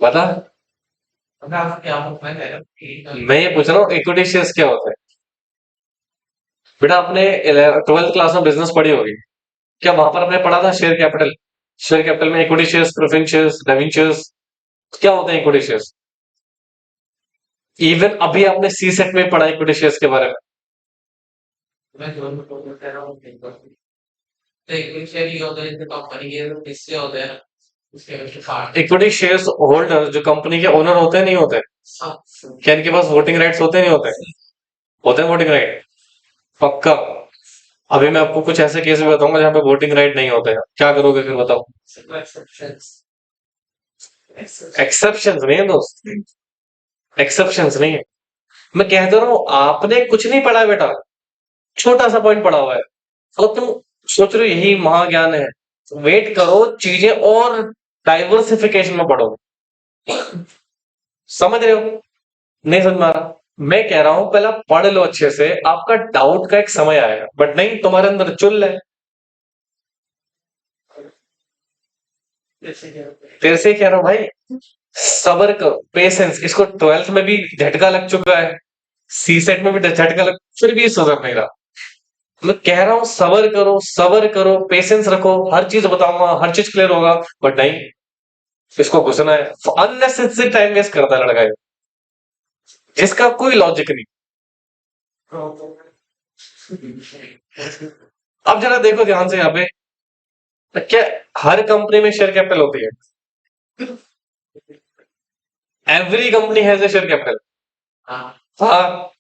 बता। मैं ये पूछ रहा हूँ इक्विटी शेयर्स क्या होता है? बेटा आपने 12th क्लास में बिजनेस पढ़ी होगी। क्या वहां पर आपने पढ़ा था शेयर कैपिटल? शेयर कैपिटल में equity shares, preference shares, debentures, क्या होते हैं इक्विटी शेयर्स? इवन अभी आपने सी सेट में पढ़ा इक्विटी शेयर्स के बारे में। इक्विटी शेयर्स होल्डर जो कंपनी के ओनर होते हैं नहीं होते? क्या इनके पास वोटिंग राइट्स होते नहीं होते? होते हैं वोटिंग राइट? पक्का? अभी मैं आपको कुछ ऐसे केस भी बताऊंगा जहां पे वोटिंग राइट नहीं होते हैं, क्या करोगे फिर बताओ? एक्सेप्शन नहीं है दोस्त, एक्सेप्शन नहीं है। मैं कह तो रहा हूं आपने कुछ नहीं पढ़ा है बेटा, छोटा सा पॉइंट पढ़ा हुआ है और तुम सोच रहे हो यही महाज्ञान है। वेट करो, चीजें और डाइवर्सिफिकेशन में पढ़ो। समझ रहे हो? नहीं समझ में आ रहा? मैं कह रहा हूं पहले आप पढ़ लो अच्छे से, आपका डाउट का एक समय आएगा, बट नहीं तुम्हारे अंदर चुल है। तेरे से ही कह रहा हूं भाई, सबर करो, पेशेंस। इसको 12th में भी झटका लग चुका है, सी सेट में भी झटका लग, फिर भी सुधर नहीं रहा। मैं कह रहा हूं सबर करो, पेशेंस रखो, हर चीज बताऊंगा, हर चीज क्लियर होगा। बट नहीं, इसको घुसना है, अननेसेसरी टाइम वेस्ट करता है लड़का ये, जिसका कोई लॉजिक नहीं। अब जरा देखो ध्यान से यहाँ पे, क्या हर कंपनी में शेयर कैपिटल होती है? Every company has a share capital. हाँ।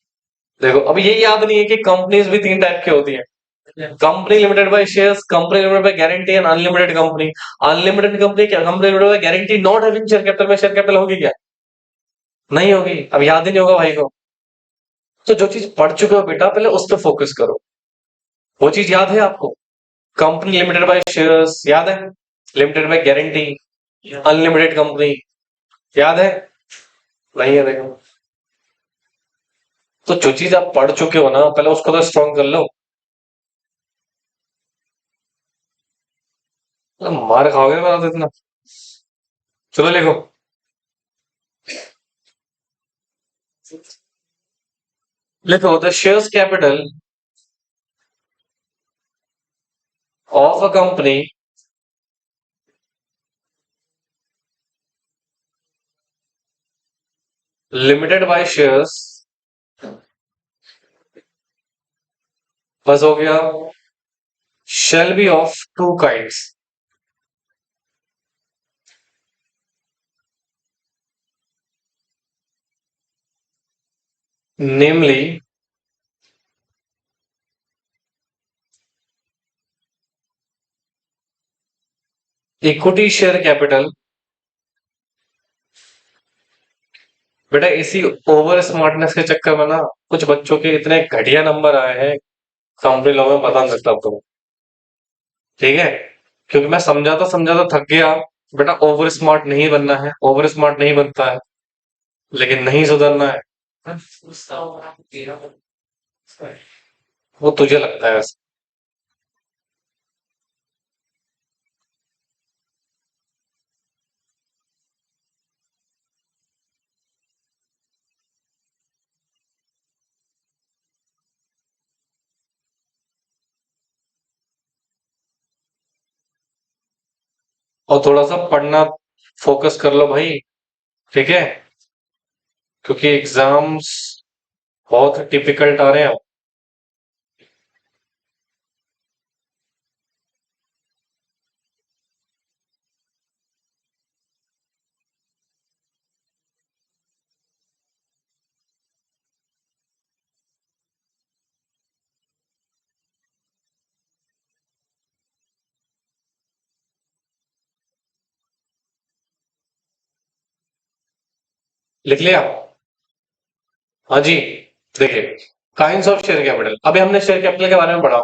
देखो अब ये याद नहीं है कि कंपनीज भी तीन टाइप की होती है। Company limited by shares, company limited by guarantee and unlimited company. Unlimited company क्या? Company limited by guarantee not having share capital में शेयर कैपिटल होगी क्या? नहीं होगी। अब याद ही नहीं होगा भाई को। तो जो चीज पढ़ चुके हो बेटा पहले उस पर फोकस करो। वो चीज याद है आपको? कंपनी लिमिटेड बाय शेयर्स याद है? Limited by guarantee, unlimited company याद है? नहीं है देखो। तो जो चीज आप पढ़ चुके हो ना पहले उसको तो स्ट्रॉन्ग कर लो। मार खाओगे बता इतना। चलो लिखो। लिखो the shares capital of a company limited by shares, बस हो गया, shall be of two kinds, namely equity share capital. बेटा इसी ओवर स्मार्टनेस के चक्कर में ना कुछ बच्चों के इतने घटिया नंबर आए हैं, कंपनी लोगों में पता नहीं लगता अब तो। ठीक है, क्योंकि मैं समझाता थक गया। बेटा ओवर स्मार्ट नहीं बनना है, ओवर स्मार्ट नहीं बनता है, लेकिन नहीं सुधरना है। वो तुझे लगता है वैसे। और थोड़ा सा पढ़ना फोकस कर लो भाई। ठीक है, क्योंकि एग्जाम्स बहुत डिफिकल्ट आ रहे हैं। लिख लिया? हाँ जी। देखिए, काइंड्स ऑफ शेयर कैपिटल, अभी हमने शेयर कैपिटल के बारे में पढ़ा।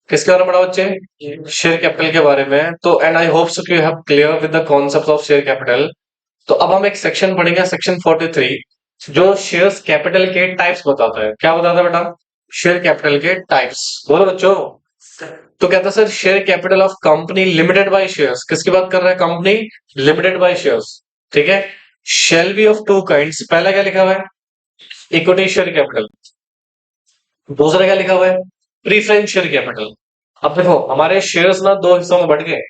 किसके बारे में पढ़ा बच्चे? शेयर कैपिटल के बारे में। तो and I hope so you have clear with the concept of share capital. तो अब हम एक सेक्शन पढ़ेंगे, सेक्शन 43, जो शेयर्स कैपिटल के टाइप्स बताता है। क्या बताता है बेटा? शेयर कैपिटल के टाइप्स। बोलो बच्चों। तो कहता है sir, share capital of company limited by shares. किसकी बात कर रहा है? Company limited by shares. ठीक है। Shall be of two kinds. पहला क्या लिखा हुआ है? Equity share capital. दूसरा क्या लिखा हुआ है? Preference share capital. अब देखो, हमारे शेयर्स ना दो हिस्सों में बढ़ गए।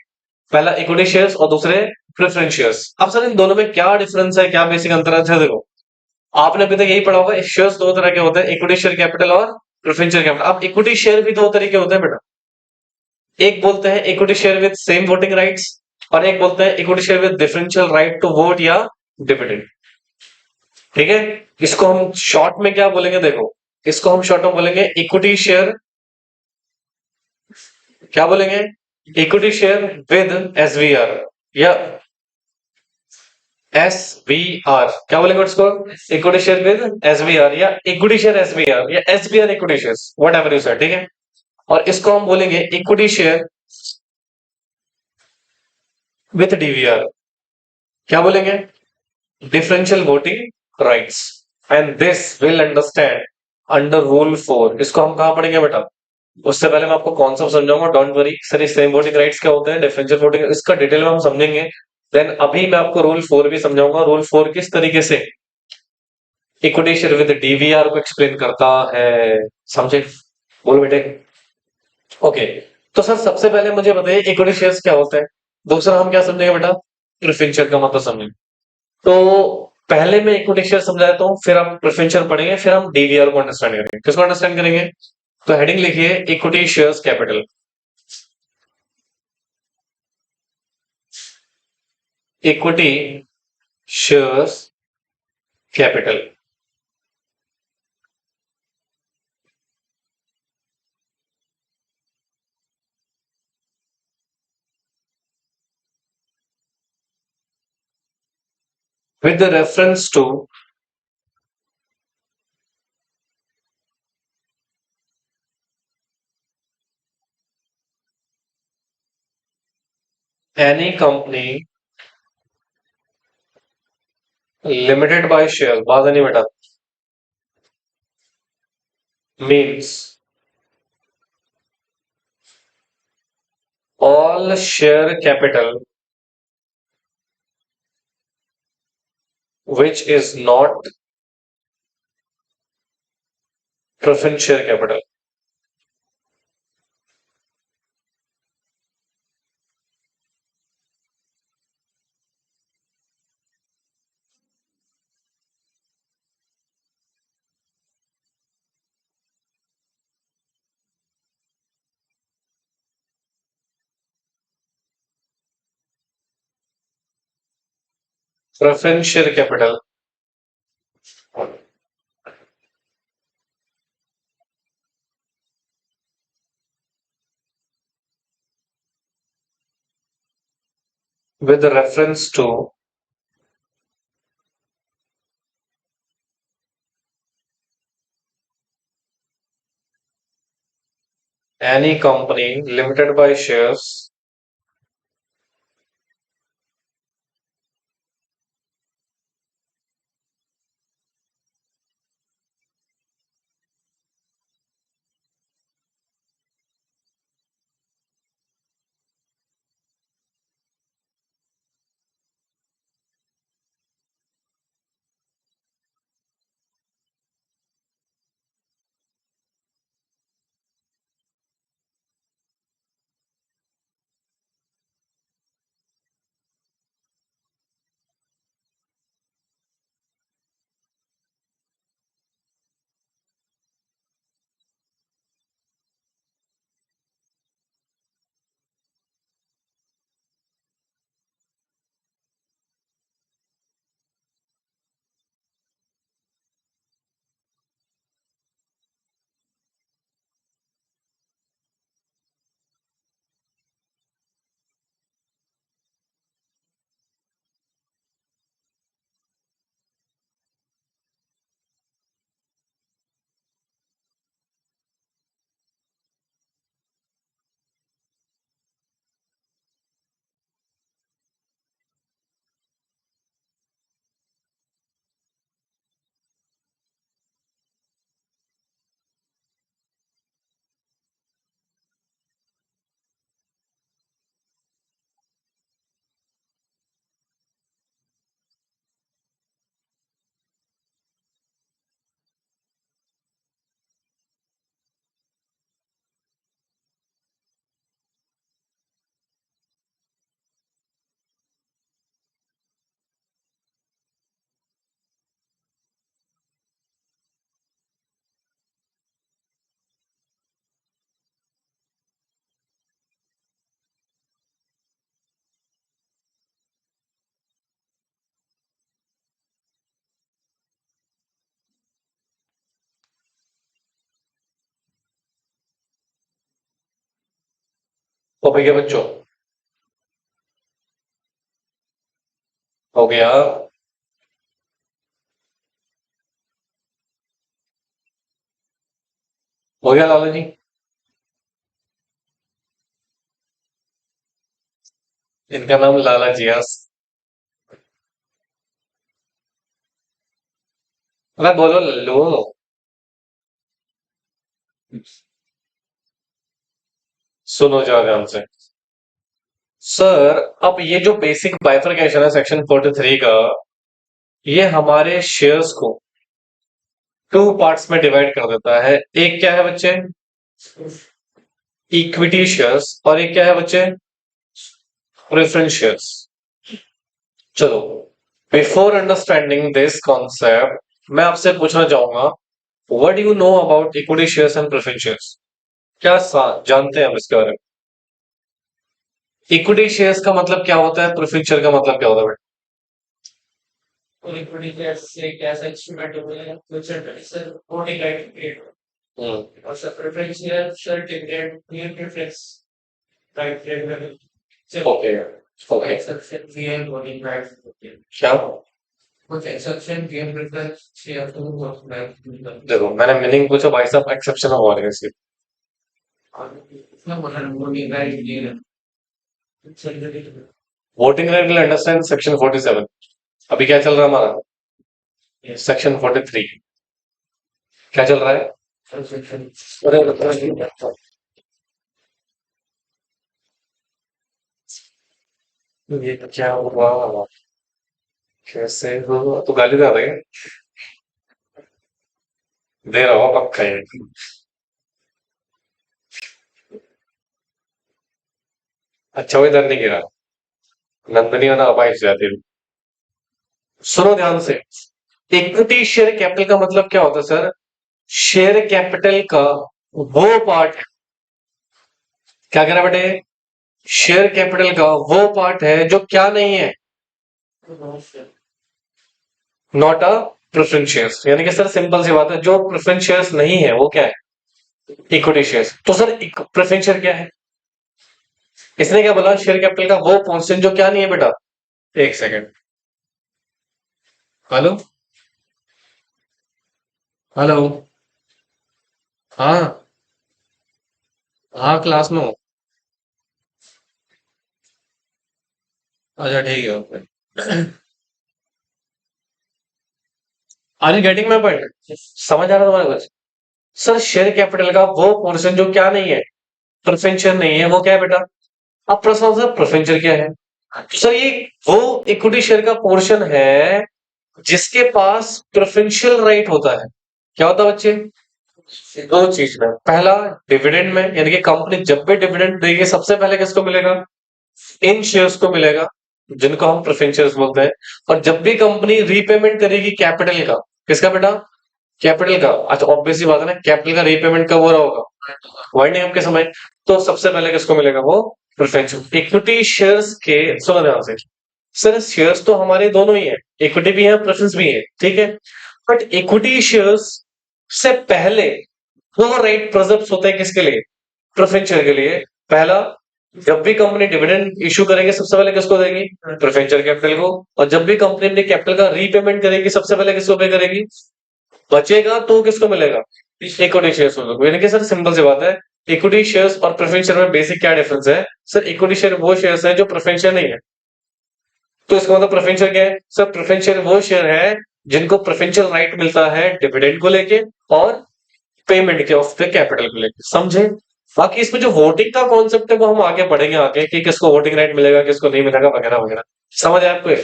पहला इक्विटी शेयर्स और दूसरे प्रेफरेंस शेयर्स। अब सर, इन दोनों में क्या डिफरेंस है, क्या बेसिक अंतर है? देखो, आपने अभी तक यही पढ़ा होगा, शेयर्स दो तरह के होते हैं, इक्विटी शेयर कैपिटल और प्रेफरेंस शेयर कैपिटल। अब इक्विटी शेयर भी दो तरीके होते हैं बेटा। एक बोलते हैं equity share with same voting rights, और एक बोलते हैं equity share with differential right to vote या डिविडेंड। ठीक है। इसको हम शॉर्ट में क्या बोलेंगे? देखो, इसको हम शॉर्ट में बोलेंगे इक्विटी शेयर। क्या बोलेंगे? इक्विटी शेयर विद एसवीआर या एसवीआर। क्या बोलेंगे उसको? इक्विटी शेयर विद एसवीआर या इक्विटी शेयर एसवीआर या SBR equity share, what ever you से। ठीक है। और इसको हम बोलेंगे इक्विटी शेयर विथ डीवीआर। क्या बोलेंगे? Differential voting rights. And this will understand under rule 4। इसको हम कहां पढ़ेंगे बेटा? उससे पहले मैं आपको कॉन्सेप्ट समझाऊंगा, don't worry sir. Same voting rights क्या होते हैं, डिफरेंशियल वोटिंग, इसका डिटेल में हम समझेंगे। देन अभी मैं आपको रूल 4 भी समझाऊंगा। रूल 4 किस तरीके से इक्विटी शेयर विद डीवीआर को एक्सप्लेन करता है। समझे? बोल बेटे। ओके। तो सर, सबसे पहले मुझे बताइए इक्विटी शेयर्स क्या होते हैं। दूसरा हम क्या समझेंगे बेटा? प्रेफरेंस शेयर का मतलब समझेंगे। तो पहले मैं इक्विटी शेयर समझा देता हूं, फिर हम प्रेफरेंस शेयर पढ़ेंगे, फिर हम डीवीआर को अंडरस्टैंड करेंगे। किसको अंडरस्टैंड करेंगे? तो हेडिंग लिखिए equity shares capital. Equity shares capital with the reference to any company limited by share, बात नहीं बेटा, means all share capital which is not preference share capital. Preference share capital with reference to any company limited by shares तो भैया बच्चों हो गया। हो गया लाला जी। इनका नाम लाला जी। अरे बोलो लल्लू। सुनो जाओ ध्यान से। सर अब ये जो बेसिक बाइफरकेशन है सेक्शन 43 का, ये हमारे शेयर्स को टू पार्ट्स में डिवाइड कर देता है। एक क्या है बच्चे? Equity shares. और एक क्या है बच्चे? Preference shares. चलो, बिफोर अंडरस्टैंडिंग दिस कॉन्सेप्ट मैं आपसे पूछना चाहूंगा, what do you know about equity shares and preference shares? क्या जानते हैं हम इसके बारे में? इक्विटी शेयर्स का मतलब क्या होता है? प्रेफरेंस शेयर का मतलब क्या होता है? लिक्विडिटी से एक ऐसा इंस्ट्रूमेंट होता है future sir voting right create बेटा और sir preferential shirt dividend new preference right create से okay. Okay. Exception V M voting right क्या? कुछ exception V M preference share to vote right देखो मैंने मीनिंग पूछा भाई साहब, एक्सेप्शन ऑफ और इसकी इसमें बोला voting right clear voting right will understand section 47। अभी क्या चल रहा है हमारा? सेक्शन 43 क्या चल रहा है? अरे ये क्या हुआ? कैसे हुआ? तो गाली दे रहे हैं? दे रहा हूँ पक्का ये। अच्छा वो इधर नहीं गिरा। नंदनी और अपाइश जाती है। सुनो ध्यान से। इक्विटी शेयर कैपिटल का मतलब क्या होता है सर? शेयर कैपिटल का वो पार्ट, क्या कह रहा है बेटे? शेयर कैपिटल का वो पार्ट है जो क्या नहीं है? Not a preference shares. यानी कि सर सिंपल सी बात है, जो प्रेफरेंस शेयर्स नहीं है वो क्या है? Equity shares. तो सर प्रेफरेंस शेयर क्या है? इसने क्या बोला? शेयर कैपिटल का वो पोर्शन जो क्या नहीं है बेटा। एक सेकंड। हेलो। हेलो। हाँ। हाँ क्लास में हो। अच्छा ठीक है okay. Are you getting my point? समझ आ रहा है तुम्हारे कुछ? सर शेयर कैपिटल का वो पोर्शन जो क्या नहीं है? प्रेफरेंस शेयर नहीं है, वो क्या है बेटा? अब प्रश्न होता है प्रेफरेंस शेयर क्या है? तो सर ये वो इक्विटी शेयर का पोर्शन है जिसके पास प्रेफरेंशियल राइट होता है। क्या होता है बच्चे? दो चीज में। पहला, डिविडेंड में, यानी कि कंपनी जब भी डिविडेंड देगी सबसे पहले किसको मिलेगा? इन शेयर्स को मिलेगा, जिनको हम प्रेफरेंस शेयर्स बोलते हैं। और जब भी कंपनी रीपेमेंट करेगी कैपिटल का, किसका बेटा? कैपिटल का। अच्छा ऑब्वियस सी बात है ना, कैपिटल का रीपेमेंट कब हो रहा होगा? वाइंडिंग अप के समय। तो सबसे पहले किसको मिलेगा? वो प्रेफरेंस। इक्विटी शेयर्स के, सुनो ध्यान से। सर शेयर्स तो हमारे दोनों ही है, इक्विटी भी है प्रेफरेंस भी है, ठीक है। बट इक्विटी शेयर्स से पहले वो राइट प्रिजर्व होता है किसके लिए? प्रेफरेंस शेयर के लिए। पहला, जब भी कंपनी डिविडेंड इशू करेगी सबसे पहले किसको देगी? प्रेफरेंस शेयर कैपिटल को। और जब भी कंपनी अपने कैपिटल का रीपेमेंट करेगी सबसे पहले किसको पे करेगी? बचेगा तो किसको मिलेगा? इक्विटी शेयर्स को। यानी कि सर सिंपल सी बात है, इक्विटी शेयर्स और प्रेफरेंस शेयर में बेसिक क्या डिफरेंस है? सर इक्विटी शेयर वो शेयर्स है जो प्रेफरेंस शेयर नहीं है। तो इसका मतलब प्रेफरेंस शेयर क्या है? सर प्रेफरेंस शेयर वो शेयर है जिनको प्रेफरेंशियल राइट मिलता है डिविडेंड को लेके और पेमेंट के ऑफ द कैपिटल को लेके। समझे? बाकी इसमें जो वोटिंग का कॉन्सेप्ट है वो हम आगे पढ़ेंगे आगे, कि किसको वोटिंग राइट मिलेगा किसको नहीं मिलेगा वगैरह वगैरह। समझ आया आपको ये?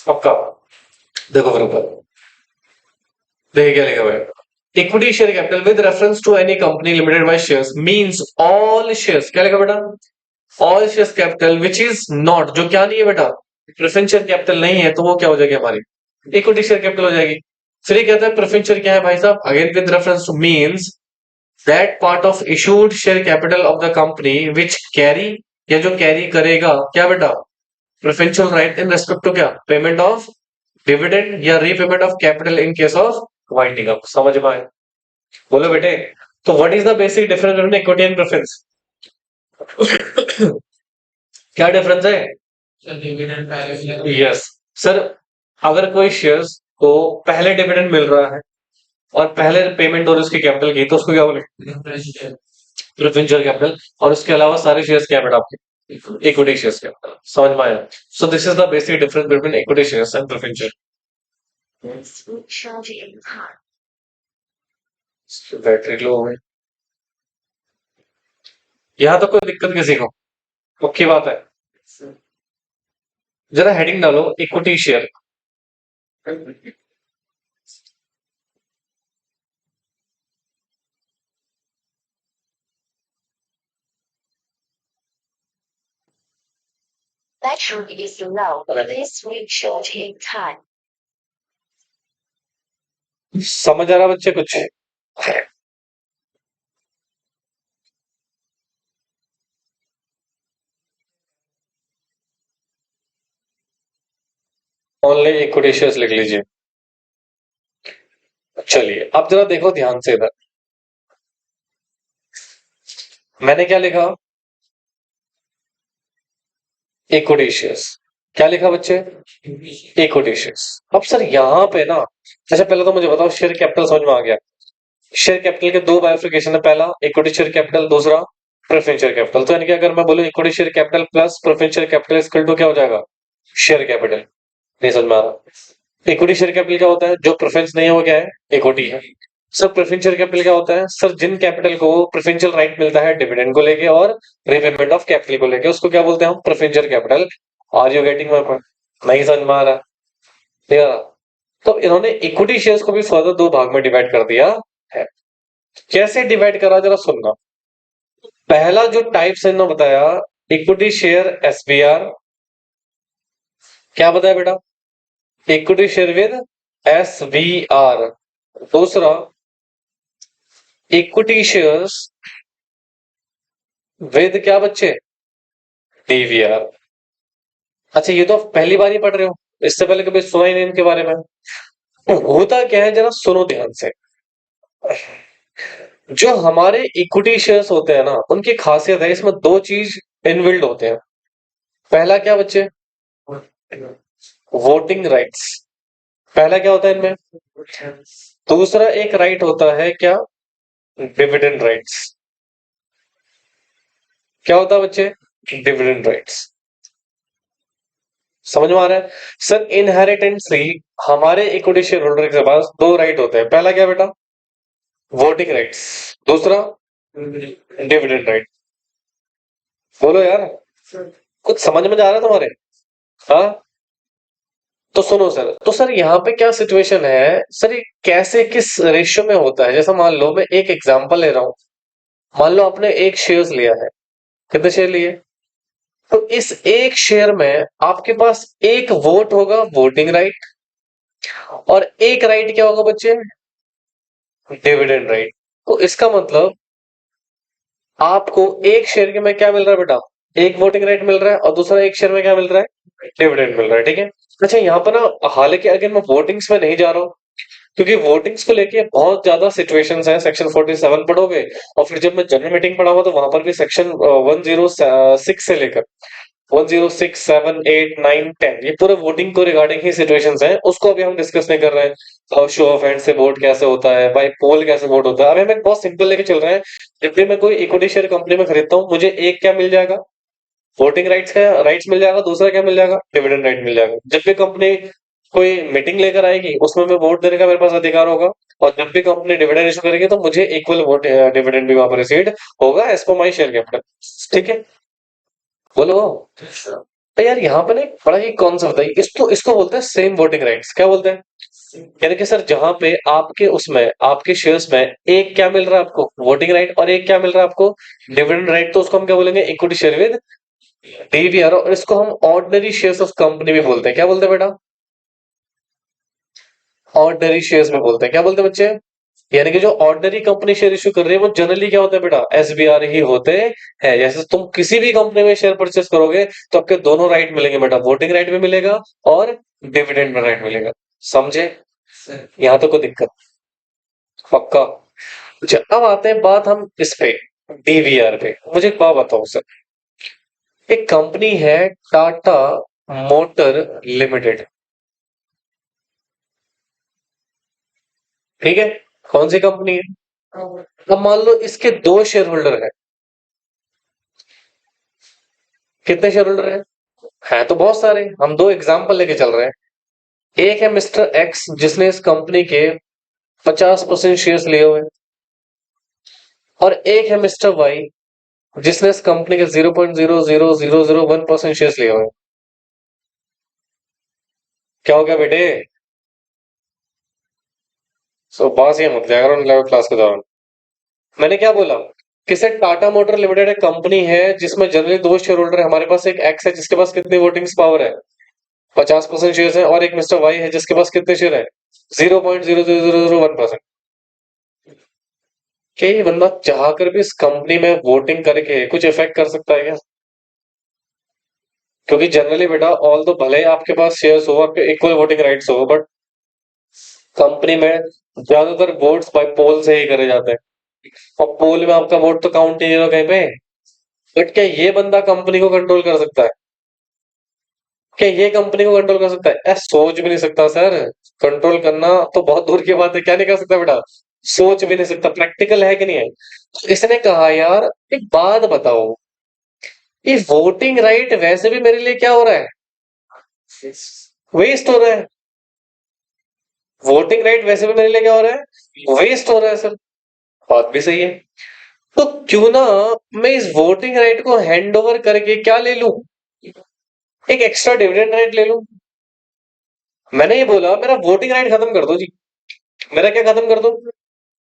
पक्का? देखो फिर ऊपर देखिए क्या लिखा हुआ है। Equity share capital with reference to any company limited by shares means all shares. क्या लिखा बेटा? All shares capital which is not, जो क्या नहीं है बेटा? प्रेफरेंस शेयर कैपिटल नहीं है, तो वो क्या हो जाएगी हमारी? इक्विटी शेयर कैपिटल हो जाएगी। फिर ये कहता है प्रेफरेंस शेयर क्या है भाई साहब? Again with reference to means that part of issued share capital of the company which carry, या जो कैरी करेगा क्या बेटा? Preferential right in respect to क्या? पेमेंट ऑफ डिविडेंड या repayment of capital in case of winding up. समझ में आए? बोलो बेटे। तो what is the basic difference between equity and preference? क्या डिफरेंस है? सर डिविडेंड पहले मिलेगा। यस सर, अगर कोई शेयर्स को पहले डिविडेंड मिल रहा है और पहले पेमेंट और उसकी कैपिटल की, तो उसको क्या बोले? प्रेफरेंशियल। Preferential capital. और उसके अलावा सारे शेयर्स क्या बेटा आपके? Equity shares capital. समझ में आया? So this is the basic difference between equity shares and preferential. Battery low हो गई। यहाँ तो कोई दिक्कत किसी को? ओके बात है। जरा हेडिंग डालो equity share. Battery is low. Please recharge in time. समझ आ रहा बच्चे कुछ? ओनली इक्विटी शेयर्स लिख लीजिए। चलिए अब जरा देखो ध्यान से इधर, मैंने क्या लिखा? Equity shares. क्या लिखा बच्चे? Equity shares. अब सर यहाँ पे ना, अच्छा पहले तो मुझे बताओ शेयर कैपिटल समझ में आ गया? शेयर कैपिटल के दो बाइफिकेशन है, पहला इक्विटी शेयर कैपिटल, दूसरा प्रेफरेंस शेयर कैपिटल। तो यानी कि अगर मैं बोलूं equity share capital plus preference share capital equal to क्या हो जाएगा? Share capital. नहीं समझ में आ रहा? इक्विटी शेयर कैपिटल क्या होता है? जो प्रेफरेंस नहीं है वो क्या है? इक्विटी है। सर प्रेफरेंस शेयर कैपिटल क्या होता है? सर जिन कैपिटल को प्रेफरेंशियल राइट मिलता है डिविडेंड को लेके और रीपेमेंट ऑफ कैपिटल को लेके, उसको क्या बोलते हैं हम? Preferential capital. Are you getting my point? नहीं समझ में आ रहा? नहीं आ रहा? तो इन्होंने इक्विटी शेयर्स को भी फर्दर दो भाग में डिवाइड कर दिया है। कैसे डिवाइड करा जरा सुनना। पहला जो टाइप्स है ना बताया, इक्विटी शेयर एसबीआर। क्या बताया बेटा? Equity share with SBR. दूसरा इक्विटी शेयर्स विद क्या बच्चे? डीवीआर। अच्छा ये तो आप पहली बार ही पढ़ रहे हो, इससे पहले कभी सुना ही नहीं इनके बारे में। तो होता क्या है जरा सुनो ध्यान से। जो हमारे इक्विटी शेयर्स होते हैं ना, उनकी खासियत है इसमें दो चीज इनबिल्ड होते हैं। पहला क्या बच्चे? Voting rights. पहला क्या होता है इनमें? दूसरा एक राइट होता है क्या? Dividend rights. क्या होता है बच्चे? Dividend rights. समझ में आ रहा है? सर इनहेरिटेंसली हमारे इक्विटी शेयर होल्डर के पास दो राइट होते हैं। पहला क्या बेटा? Voting rights. दूसरा डिविडेंड राइट। बोलो यार, कुछ समझ में आ रहा है तुम्हारे? हाँ तो सुनो सर, तो सर यहाँ पे क्या सिचुएशन है सर, ये कैसे किस रेशियो में होता है? जैसा मान लो मैं एक एग्जांपल ले रहा हूं। मान लो आपने एक शेयर्स लिया है। कितने शेयर लिए? तो इस एक शेयर में आपके पास एक वोट होगा, वोटिंग राइट, और एक राइट क्या होगा बच्चे? Dividend right. तो इसका मतलब आपको एक शेयर के में क्या मिल रहा है बेटा? एक वोटिंग राइट मिल रहा है, और दूसरा एक शेयर में क्या मिल रहा है? डिविडेंड मिल रहा है। ठीक है। अच्छा यहाँ पर ना, हालांकि अगर मैं वोटिंग्स में नहीं जा रहा हूँ, क्योंकि वोटिंग्स को लेके बहुत ज्यादा सिचुएशंस हैं। सेक्शन 47 पढ़ोगे, और फिर जब मैं जनरल मीटिंग पढ़ाऊंगा तो वहां पर भी सेक्शन 106 से लेकर 106, 7, 8, 9, 10 ये पूरे वोटिंग को रिगार्डिंग ही सिचुएशंस हैं। उसको अभी हम डिस्कस नहीं कर रहे हैं। शो ऑफ हैंड से वोट कैसे होता है, बाय पोल कैसे वोट होता है। अभी हम एक बहुत सिंपल लेके चल रहे हैं। जब भी मैं कोई इक्विटी शेयर कंपनी में खरीदता हूँ, मुझे एक क्या मिल जाएगा? वोटिंग राइट्स का राइट्स मिल जाएगा। दूसरा क्या मिल जाएगा? डिविडेंड राइट मिल जाएगा। जब भी कंपनी कोई मीटिंग लेकर आएगी, उसमें मैं वोट देने का मेरे पास अधिकार होगा। और जब भी कंपनी डिविडेंड इशू करेगी, तो मुझे इक्वल वोट डिविडेंड भी वहां पर रिसीव होगा as per my share capital. ठीक है, बोलो। तो यार यहाँ पर ना एक बड़ा ही कॉन्सेप्ट है, इसको बोलते हैं सेम वोटिंग राइट्स। क्या बोलते हैं? यानी कि सर जहां पे आपके उसमें आपके शेयर्स में एक क्या मिल रहा है आपको? वोटिंग राइट, और एक क्या मिल रहा है आपको? Dividend right. तो उसको हम क्या बोलेंगे? Equity share with DVR. और इसको हम ऑर्डिनरी शेयर्स ऑफ कंपनी भी बोलते हैं। क्या बोलते हैं बेटा? ऑर्डिनरी शेयर्स में बोलते हैं। क्या बोलते हैं बच्चे? यानी कि जो ऑर्डिनरी कंपनी शेयर इश्यू कर रही है, वो जनरली क्या होता है बेटा? एसबीआर ही होते हैं। जैसे तुम किसी भी कंपनी में शेयर परचेस करोगे, तो आपके दोनों राइट मिलेंगे बेटा। वोटिंग राइट भी मिलेगा और डिविडेंड में राइट मिलेगा। समझे? यहाँ तो कोई दिक्कत? पक्का? अच्छा अब आते हैं बात हम इस पे, डीवीआर पे। मुझे एक बात बताओ सर, एक कंपनी है टाटा मोटर लिमिटेड, ठीक है? कौन सी कंपनी है? अब मान लो इसके दो शेयर होल्डर है। कितने शेयर होल्डर है तो बहुत सारे। हम दो एग्जाम्पल लेके चल रहे हैं। एक है मिस्टर एक्स जिसने इस कंपनी के 50% शेयर्स लिए हुए हैं, और एक है मिस्टर वाई जिसने इस कंपनी के 0.00001% शेयर्स लिए हुए हैं। क्या हो गया बेटे? सो बात ये मत लिया करो 11th क्लास के दौरान। मैंने क्या बोला? किसे टाटा मोटर लिमिटेड एक कंपनी है जिसमें जनरली दो शेयर होल्डर है। हमारे पास एक एक्स है जिसके पास कितनी वोटिंग्स पावर है? 50% शेयर है, और एक मिस्टर वाई है जिसके पास कितने शेयर है? 0.00001%। क्या ये बंदा चाहकर भी इस कंपनी में वोटिंग करके कुछ इफेक्ट कर सकता है क्या? क्योंकि जनरली बेटा ऑल तो भले ही आपके पास शेयर्स हो, आपके इक्वल वोटिंग राइट्स हो, बट कंपनी में ज्यादातर वोट्स बाय पोल से ही करे जाते हैं, और पोल में आपका वोट तो काउंट नहीं होगा कहीं पे। बट क्या ये बंदा कंपनी को कंट्रोल कर सकता है? क्या ये कंपनी को कंट्रोल कर सकता है? सोच भी नहीं सकता सर। कंट्रोल करना तो बहुत दूर की बात है, क्या नहीं कर सकता बेटा? सोच भी नहीं सकता। प्रैक्टिकल है कि नहीं है? तो इसने कहा यार एक बात बताओ, ये वोटिंग राइट वैसे भी मेरे लिए क्या हो रहा है? वेस्ट हो रहा है। वोटिंग राइट वैसे भी मेरे लिए क्या हो रहा है? वेस्ट हो रहा है सर। बात भी सही है। तो क्यों ना मैं इस वोटिंग राइट को हैंड ओवर करके क्या ले लूं? एक एक्स्ट्रा डिविडेंड राइट ले लूं। मैंने ये बोला मेरा वोटिंग राइट खत्म कर दो जी। मेरा क्या खत्म कर दो?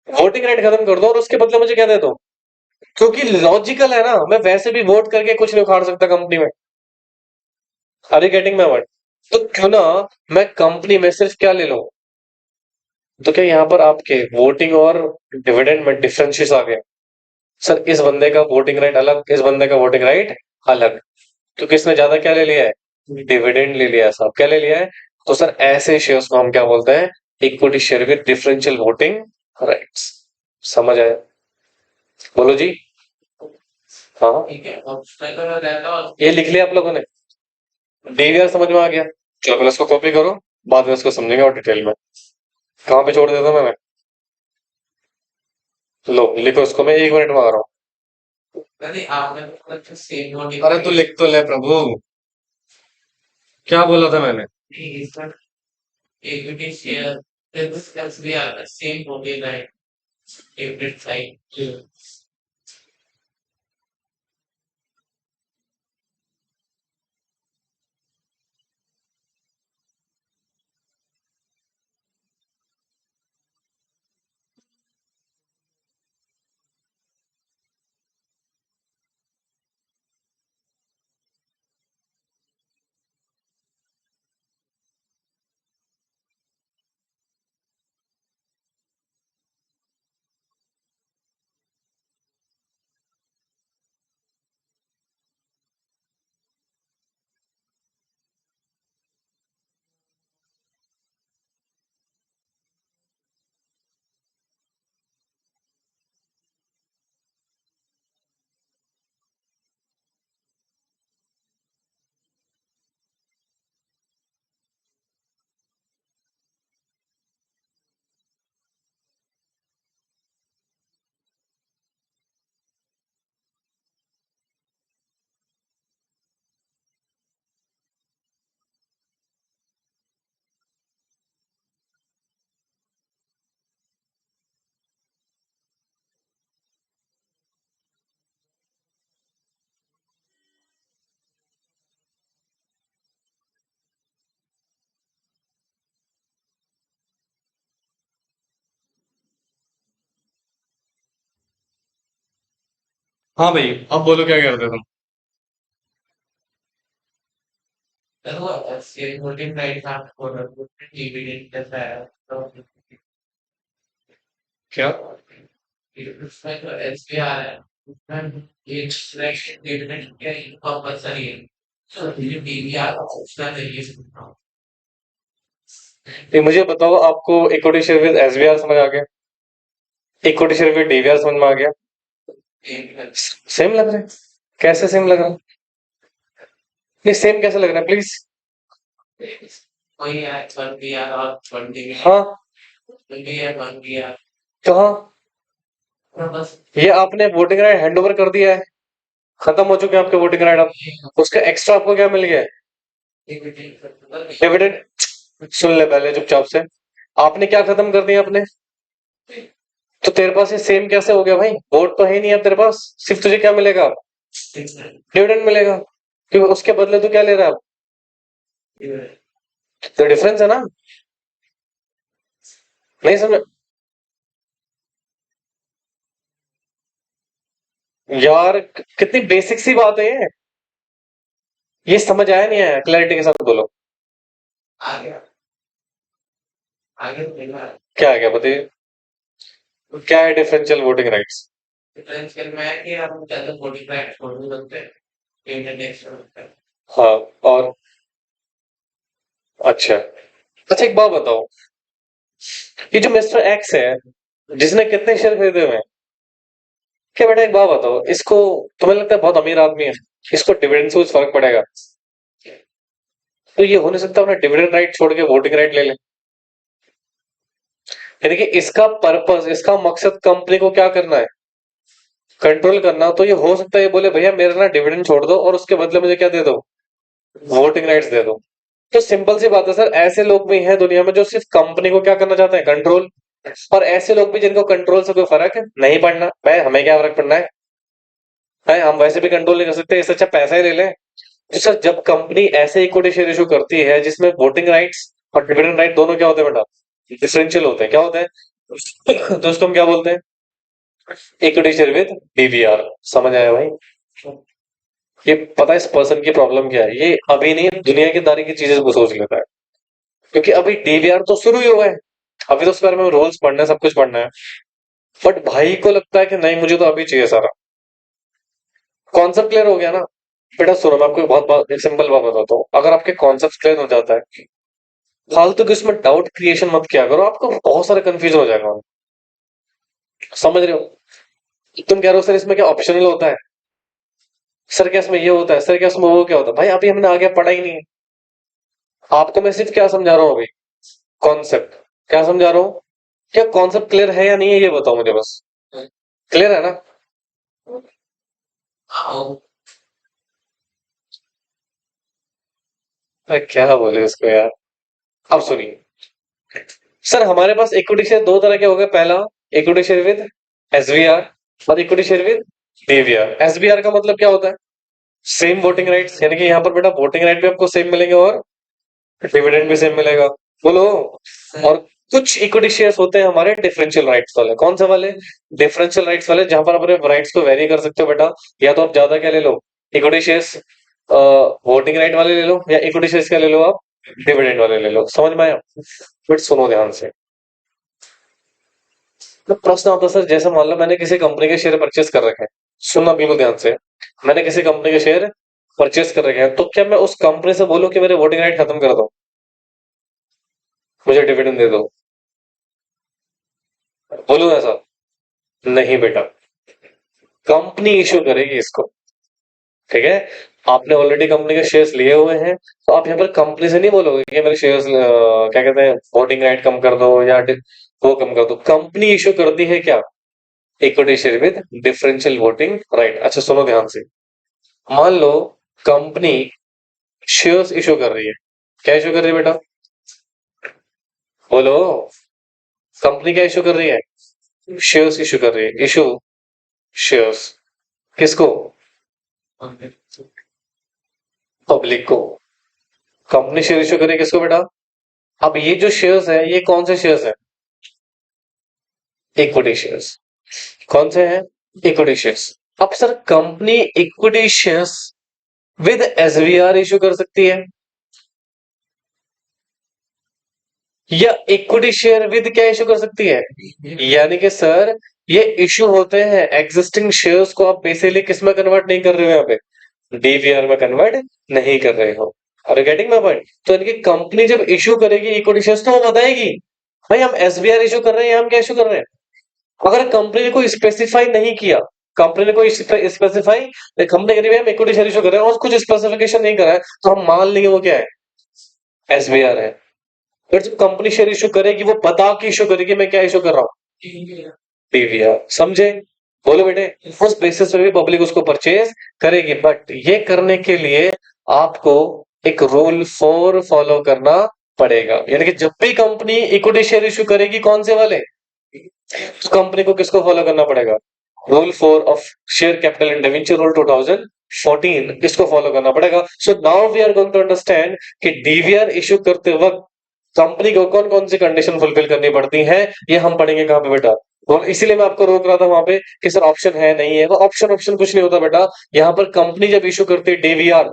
वोटिंग राइट खत्म कर दो, और उसके बदले मुझे क्या दे दो? क्योंकि लॉजिकल है ना, मैं वैसे भी वोट करके कुछ नहीं उखाड़ सकता कंपनी में। Are you getting my word? तो क्यों ना मैं कंपनी में सिर्फ क्या ले लूं? तो क्या यहाँ पर आपके वोटिंग और डिविडेंड में डिफरेंशियस आ गया? सर इस बंदे का वोटिंग राइट अलग, इस बंदे का वोटिंग राइट अलग। तो किसने ज्यादा क्या ले लिया है? डिविडेंड ले लिया है साहब। क्या ले लिया है? तो सर ऐसे शेयर्स को हम क्या बोलते हैं? Equity share with differential voting rights. समझ आया? बोलो जी। हाँ, ठीक है, ऑप्शनल तो रहता है। ये लिख लिया आप लोगों ने? डीवीआर समझ में आ गया? चलो पहले इसको कॉपी करो, बाद में इसको समझेंगे और डिटेल में। कहाँ पे छोड़ देता मैंने? लो लिखो इसको, मैं 1 मिनट में आ रहा नहीं, आपने मतलब सेम हूँ। वोटिंग अरे तू लिख तो ले प्रभु, क्या बोला था मैंने? सर, इक्विटी शेयर दिस भी आता है same voting right dividend side. हाँ भाई, अब बोलो क्या कर रहे थे तुम? देखो सेम वोटिंग राइट आपको डिविडेंड जैसा है तो क्या? उसमें तो एसबीआर है, उसमें एक सिलेक्शन डिविडेंड क्या कंपलसरी है। तो ये डीवीआर का ऑप्शन है ये सुनना। ये मुझे बताओ, आपको इक्विटी शेयर विद एसबीआर समझ आ गया? इक्विटी शेयर विद डीवीआर समझ में आ गया? सेम लग रहा है? कैसे सेम लग रहा है? नहीं सेम कैसे लग रहा है प्लीज? वही है 1 PR और 20 हाँ 1 PR कहाँ? तो बस ये आपने वोटिंग राइट हैंड ओवर कर दिया है, खत्म हो चुके हैं आपके वोटिंग राइट। अब उसका एक्स्ट्रा आपको क्या मिल गया है? डिविडेंड। सुन ले पहले चुपचाप से, आपने क्या खत्म कर दिया आपने? तो तेरे पास ये सेम कैसे हो गया भाई? वोट तो है नहीं अब तेरे पास, सिर्फ तुझे क्या मिलेगा? डिविडेंड मिलेगा, क्योंकि उसके बदले तू क्या ले रहा है अब? तो डिफरेंस है ना, नहीं समझ? यार कितनी बेसिक सी बात है ये समझ आया नहीं आया? क्लैरिटी के साथ बोलो। आगे आगे क्या है, क्या बताइए? क्या है डिफरेंशियल वोटिंग राइट्स? डिफरेंशियल में है कि हम ज्यादा वोटिंग राइट छोड़ नहीं सकते, इंटरनेट छोड़ सकते हैं। हाँ और अच्छा अच्छा एक बात बताओ, ये जो मिस्टर एक्स है जिसने कितने शेयर खरीदे हुए हैं, क्या बेटा एक बात बताओ, इसको तुम्हें लगता है बहुत अमीर आदमी है, इसको डिविडेंड से कुछ फर्क पड़ेगा? तो ये हो नहीं सकता अपना डिविडेंड राइट छोड़ के वोटिंग राइट ले ले। यानी कि इसका पर्पस, इसका मकसद कंपनी को क्या करना है? कंट्रोल करना। तो ये हो सकता है ये बोले भैया मेरा ना डिविडेंड छोड़ दो और उसके बदले मुझे क्या दे दो? वोटिंग राइट्स दे दो। तो सिंपल सी बात है सर, ऐसे लोग भी हैं दुनिया में जो सिर्फ कंपनी को क्या करना चाहते हैं? कंट्रोल। और ऐसे लोग भी जिनको कंट्रोल से कोई फर्क नहीं पड़ना। भाई हमें क्या फर्क पड़ना है, हम वैसे भी कंट्रोल नहीं कर सकते, इससे अच्छा पैसा ही ले लें। तो सर जब कंपनी ऐसे इक्विटी शेयर इशू करती है जिसमें वोटिंग राइट्स और डिविडेंड राइट दोनों क्या होते हैं बेटा? डिफरेंशियल होते हैं। क्या होते हैं? तो उसको हम क्या बोलते हैं? Equity share with DVR. समझ आया भाई? ये पता है इस पर्सन की प्रॉब्लम क्या है? ये अभी नहीं दुनिया की दारी की चीजें को सोच लेता है, क्योंकि अभी डीवीआर तो शुरू ही हुआ है, अभी तो उस बारे में रूल्स पढ़ना है, सब कुछ पढ़ना है। बट भाई को लगता है कि नहीं मुझे तो अभी चाहिए सारा। कॉन्सेप्ट क्लियर हो गया ना? बेटा सुनो मैं आपको बहुत सिंपल बात बताता हूँ, अगर आपके कॉन्सेप्ट क्लियर हो जाता है, फालतू के उसमें डाउट क्रिएशन मत किया करो, आपको बहुत सारा कंफ्यूजन हो जाएगा। समझ रहे हो? तुम कह रहे हो सर इसमें क्या ऑप्शनल होता है, सर क्या इसमें ये होता है, सर क्या इसमें वो क्या होता है? भाई अभी हमने आगे पढ़ा ही नहीं है। आपको मैं सिर्फ क्या समझा रहा हूँ अभी? कॉन्सेप्ट। क्या समझा रहा हूँ? क्या कॉन्सेप्ट क्लियर है या नहीं है ये बताओ मुझे बस। क्लियर है ना? हाँ मैं क्या बोले इसको यार। अब सुनिए सर, हमारे पास इक्विटी शेयर दो तरह के हो गए। पहला इक्विटी शेयर विद एसवीआर और equity share with DVR. SVR का मतलब क्या होता है? सेम वोटिंग राइट्स, यानी कि यहाँ पर बेटा वोटिंग राइट भी आपको सेम मिलेंगे और डिविडेंड भी सेम मिलेगा। बोलो। और कुछ इक्विटी शेयर्स होते हैं हमारे डिफरेंशियल राइट्स वाले। कौन से वाले? डिफरेंशियल राइट्स वाले, जहां पर आप अपने राइट्स को वेरी कर सकते हो बेटा। या तो आप ज्यादा क्या ले लो, इक्विटी शेयर्स वोटिंग राइट वाले ले लो, या इक्विटी शेयर्स क्या ले लो आप, डिविडेंड वाले ले लो। समझ में आया? बट सुनो ध्यान से, तो प्रश्न आता है सर, जैसे मान लो मैंने किसी कंपनी के शेयर परचेस कर रखे हैं, सुनना बिल्कुल ध्यान से, मैंने किसी कंपनी के शेयर परचेस कर रखे हैं, तो क्या मैं उस कंपनी से बोलूं कि मेरे वोटिंग राइट खत्म कर दो, मुझे डिविडेंड दे दो? बोलूं ऐसा? नहीं बेटा, कंपनी इश्यू करेगी इसको। ठीक है? आपने ऑलरेडी कंपनी के शेयर्स लिए हुए हैं, तो आप यहाँ पर कंपनी से नहीं बोलोगे कि मेरे शेयर्स क्या कहते हैं वोटिंग राइट कम कर दो या वो कम कर दो। कंपनी इश्यू करती है क्या? Equity share with differential voting right. अच्छा सुनो ध्यान से, मान लो कंपनी शेयर्स इशू कर रही है। क्या इशू कर रही है बेटा? बोलो। कंपनी क्या इशू कर रही है? शेयर्स इशू कर रही है। इशू शेयर्स किसको? पब्लिक को। कंपनी शेयर इशू कर रही है किसको बेटा? अब ये जो शेयर्स है ये कौन से शेयर्स है? Equity shares. कौन से हैं? Equity shares. अब sir company equity shares with SVR issue कर सकती है, या इक्विटी शेयर विद क्या इशू कर सकती है? यानी कि सर ये इशू होते हैं एग्जिस्टिंग शेयर्स को आप बेसिकली किस में कन्वर्ट नहीं कर रहे हो, यहाँ पे डीवीआर में कन्वर्ट नहीं कर रहे हो। Are you getting my point? तो इनकी कंपनी जब इशू करेगी इक्विटी शेयर्स तो वो बताएगी भाई हम एसबीआर इशू कर रहे हैं, हम क्या इशू कर रहे हैं। अगर कंपनी ने कोई स्पेसिफाई नहीं किया कंपनी ने कोई स्पेसिफाई, हमने कह रही है हम इक्विटी शेयर इशू कर रहे हैं और कुछ स्पेसिफिकेशन नहीं करा है, तो हम मान लेंगे वो क्या है, एसबीआर है। फिर जब कंपनी शेयर इशू करेगी वो बता के इशू करेगी मैं क्या इशू कर रहा हूँ, डीवीआर, समझे? बोलो बेटे, उस बेसिस पे भी पब्लिक उसको परचेज करेगी, बट ये करने के लिए आपको एक रूल 4 फॉलो करना पड़ेगा, यानी कि जब भी कंपनी इक्विटी शेयर इशू करेगी, कौन से वाले, तो कंपनी को किसको फॉलो करना पड़ेगा, rule 4 of share capital and debenture rule 2014, इसको फॉलो करना पड़ेगा। So now we are going to understand कि डीवीआर इशू करते वक्त कंपनी को कौन कौन सी कंडीशन फुलफिल करनी पड़ती है, ये हम पढ़ेंगे कहां पे बेटा, तो इसीलिए मैं आपको रोक रहा था वहां पे कि सर ऑप्शन है नहीं है, वो ऑप्शन ऑप्शन कुछ नहीं होता बेटा। यहाँ पर कंपनी जब इशू करती है डीवीआर,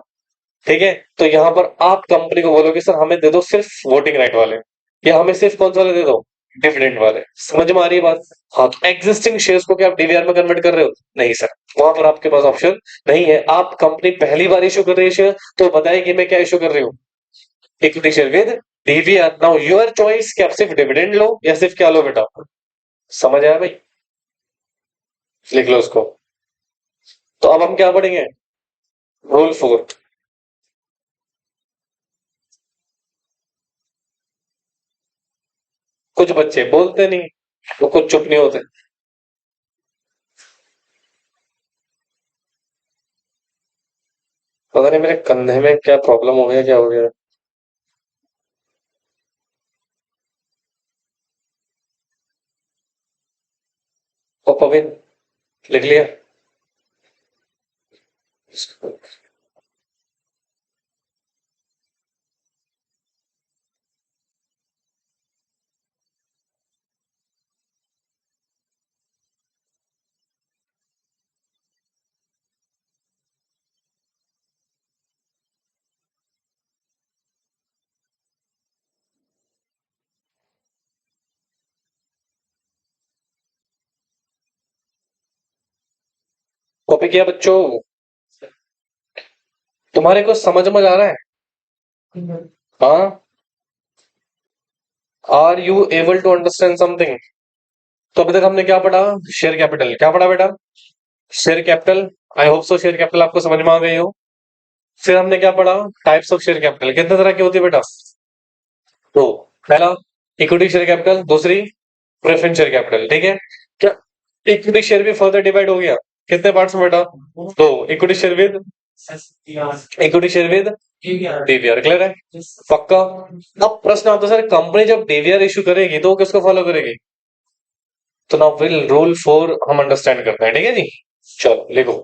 ठीक है, तो यहाँ पर आप कंपनी को बोलोगे सर हमें दे दो सिर्फ वोटिंग राइट वाले, या हमें सिर्फ कौन से वाले दे दो, डिविडेंड वाले। समझ में आ रही है बात? हाँ, तो एग्जिस्टिंग शेयर्स को क्या आप डीवीआर में कन्वर्ट कर रहे हो, नहीं सर, वहां पर आपके पास ऑप्शन नहीं है। आप कंपनी पहली बार इशू कर रही है शेयर, तो बताए कि मैं क्या इशू कर रही हूँ, equity share with DVR. Now your choice कि आप सिर्फ डिविडेंड लो या सिर्फ क्या लो बेटा, समझ आया भाई, लिख लो उसको। तो अब हम क्या पढ़ेंगे, रूल 4। कुछ बच्चे बोलते नहीं, वो कुछ चुप नहीं होते। पता नहीं मेरे कंधे में क्या प्रॉब्लम हो गया, क्या हो गया। ओ पविन, लिख लिया? कॉपी किया बच्चों? तुम्हारे को समझ में आ रहा है? हाँ, are you able to understand something? तो अभी तक हमने क्या पढ़ा, शेयर कैपिटल, क्या पढ़ा बेटा, share capital. I hope so share capital आपको समझ में आ गई हो। फिर हमने क्या पढ़ा, टाइप्स ऑफ शेयर कैपिटल, कितने तरह की होती है बेटा, तो पहला इक्विटी शेयर कैपिटल, दूसरी प्रेफरेंस शेयर कैपिटल, ठीक है। क्या इक्विटी शेयर भी फर्दर डिवाइड हो गया, कितने पार्ट्स में बेटा, दो, equity share with, equity share with DVR, clear है, पक्का। अब प्रश्न आता है सर कंपनी जब डीवीआर इशू करेगी तो वो किसको फॉलो करेगी, तो नाउ विल रूल 4 हम अंडरस्टैंड करते हैं, ठीक है जी। चलो लिखो,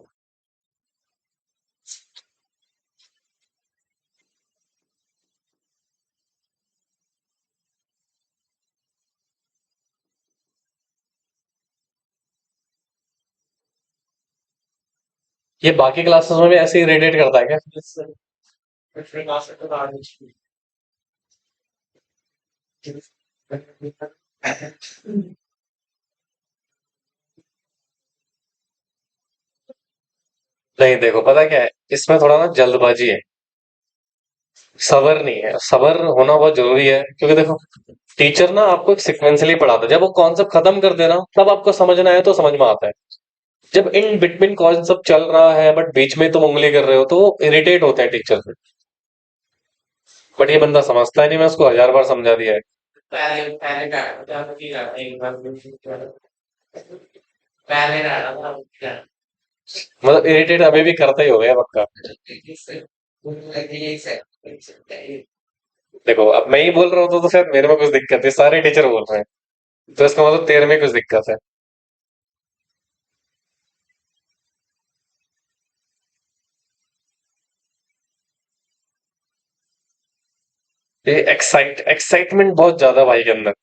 ये बाकी क्लासेस में भी ऐसे ही रेडिएट करता है क्या, नहीं देखो पता क्या है, इसमें थोड़ा ना जल्दबाजी है, सबर नहीं है, सबर होना बहुत जरूरी है, क्योंकि देखो टीचर ना आपको एक सिक्वेंसली पढ़ाता है, जब वो कॉन्सेप्ट खत्म कर देना तब आपको समझना है तो समझ में आता है। जब इन बिटवीन कॉन्सेप्ट चल रहा है बट बीच में तुम उंगली कर रहे हो तो वो इरिटेट होते हैं टीचर से, बट ये बंदा समझता है नहीं, मैं उसको 1000 बार समझा दिया है। पहले पहले डाटा था कि एक बार पहले डाटा था मतलब इरिटेट अभी भी करता ही हो गया पक्का। देखो अब मैं ही बोल रहा हूँ तो शायद मेरे में कुछ दिक्कत है, सारे टीचर बोल रहे हैं, तो इसका मतलब तेरे में कुछ दिक्कत है। ये एक्साइटमेंट बहुत ज्यादा भाई के अंदर।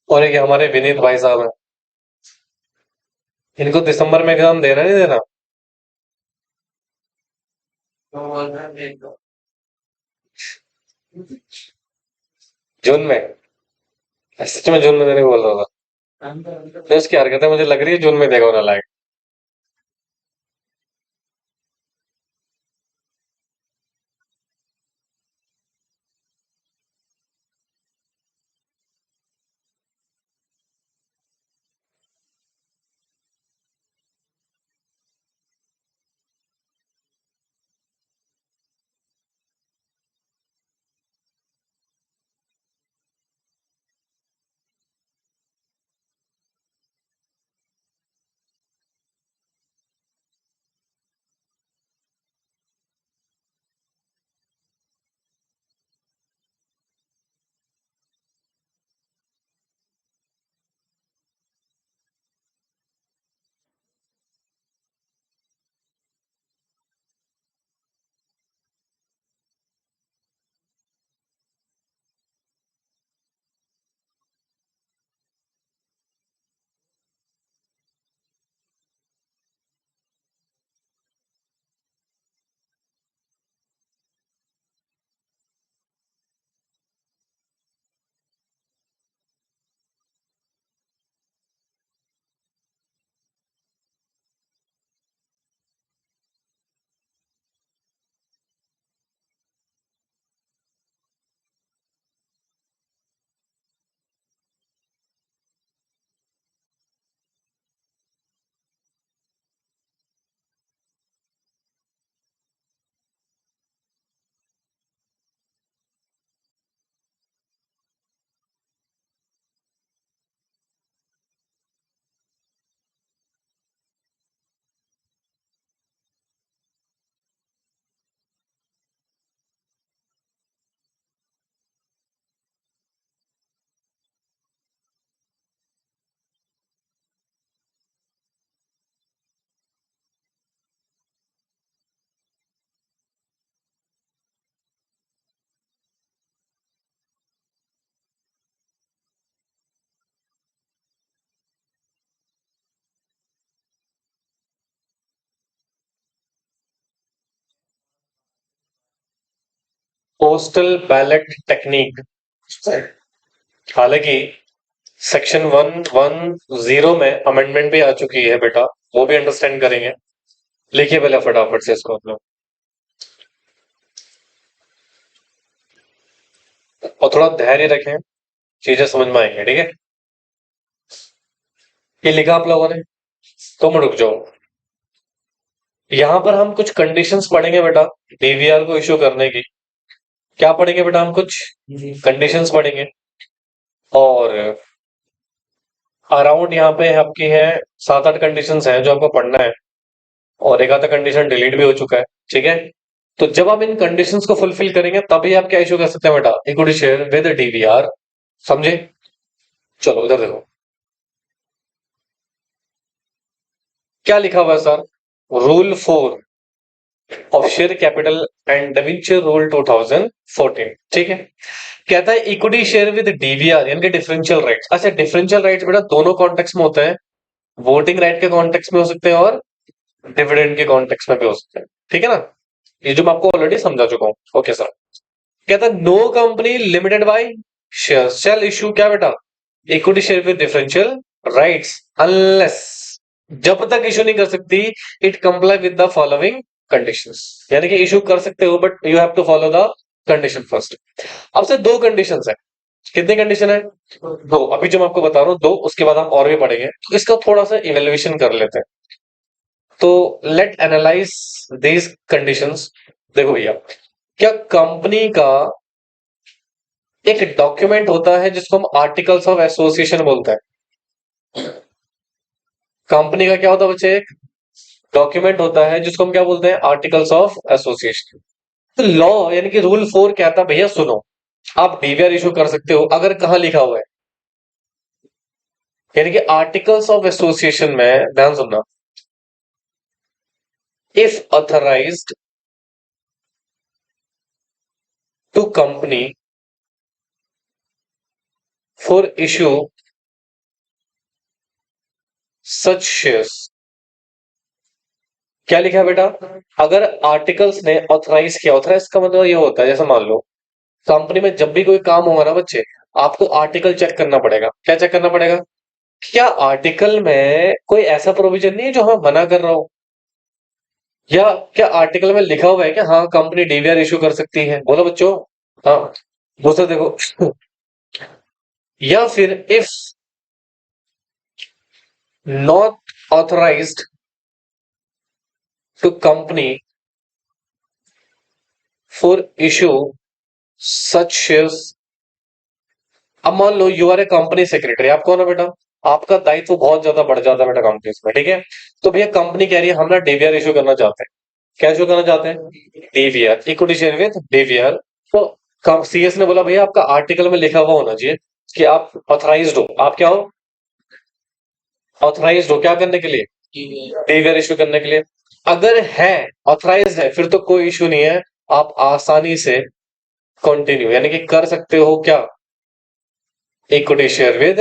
और एक हमारे विनीत भाई साहब हैं, इनको दिसंबर में एग्जाम देना नहीं देना? तो बोल रहा है देख लो। जून में? सच में जून में देने को बोल रहा था? तो इसकी हरकतें मुझे लग रही है जून में देगा होना लायक। पोस्टल बैलेट टेक्निक, हालांकि सेक्शन 110 में अमेंडमेंट भी आ चुकी है बेटा, वो भी अंडरस्टैंड करेंगे। लिखिए पहले फटाफट से इसको आप लोग, और थोड़ा धैर्य रखें, चीजें समझ में आएंगे, ठीक है? ये लिखा आप लोगों ने? तुम रुक जाओ, यहां पर हम कुछ कंडीशंस पढ़ेंगे बेटा, डीवीआर को इश्यू करने की। क्या पढ़ेंगे बेटा? हम कुछ कंडीशंस पढ़ेंगे, और अराउंड यहाँ पे आपकी है 7-8 कंडीशंस हैं जो आपको पढ़ना है, और एक आधा कंडीशन डिलीट भी हो चुका है, ठीक है? तो जब आप इन कंडीशंस को फुलफिल करेंगे तभी आप क्या इशू कर सकते हैं बेटा? इक्विटी शेयर विद डीवीआर, समझे? चलो इधर देखो क्या लिखा हुआ है sir. Rule 4 of share capital and debenture rule 2014, ठीक है? कहता है इक्विटी शेयर विद डीवीआर यानी कि डिफरेंशियल राइट्स। अच्छा, डिफरेंशियल राइट्स बेटा दोनों कॉन्टेक्स्ट में होता है, वोटिंग राइट के कॉन्टेक्स्ट में हो सकते हैं और डिविडेंड के कॉन्टेक्स्ट में भी हो सकते हैं, ठीक है ना? ये जो मैं आपको ऑलरेडी समझा चुका हूं। Okay sir. कहता है no company limited by share shall issue क्या बेटा? Equity share with differential rights unless, जब तक इशू नहीं कर सकती, it comply with the following conditions. यानी कि इशू कर सकते हो but you have to follow the condition first. अब से दो कंडीशंस है। कितनी कंडीशन है? दो। अभी जो मैं आपको बता रहा हूं दो, उसके बाद हम और भी पढ़ेंगे, तो इसका थोड़ा सा इवेल्युएशन कर लेते हैं। तो लेट एनालाइज दीज कंडीशंस। देखो भैया, क्या कंपनी का एक डॉक्यूमेंट होता है जिसको हम आर्टिकल्स ऑफ एसोसिएशन बोलते हैं। कंपनी का क्या होता है बच्चे? एक डॉक्यूमेंट होता है जिसको हम क्या बोलते हैं? Articles of association. तो लॉ यानी कि रूल 4 कहता है भैया सुनो, आप डीवीआर इशू कर सकते हो अगर कहां लिखा हुआ है, यानी कि आर्टिकल्स ऑफ एसोसिएशन में, ध्यान सुनना, if authorised to company for issue such shares. क्या लिखा है बेटा? अगर आर्टिकल्स ने ऑथराइज किया, ऑथराइज का मतलब ये होता है, जैसे मान लो कंपनी में जब भी कोई काम होगा ना बच्चे, आपको आर्टिकल चेक करना पड़ेगा। क्या चेक करना पड़ेगा? क्या आर्टिकल में कोई ऐसा प्रोविजन नहीं है जो हमें मना कर रहा हो, या क्या आर्टिकल में लिखा हुआ है कि हाँ कंपनी डीवीआर इशू कर सकती है? बोलो बच्चों। हाँ, दूसरा देखो या फिर if not authorised to company for issue such shares. अब मान लो you are a company secretary, आप कौन हो बेटा? आपका दायित्व बहुत ज्यादा बढ़ जाता है बेटा कंपनीज में, ठीक है? तो भैया कंपनी कह रही है हम ना डीवीआर इशू करना चाहते हैं। क्या इशू करना चाहते हैं? DVR, equity share with DVR. तो सीएस ने बोला भैया आपका आर्टिकल में लिखा हुआ होना चाहिए कि आप ऑथराइज्ड हो। आप क्या हो? ऑथराइज्ड हो क्या करने के लिए? डीवीआर इशू करने के लिए। अगर है, ऑथराइज्ड है, फिर तो कोई इशू नहीं है, आप आसानी से कंटिन्यू यानी कि कर सकते हो क्या? Equity share with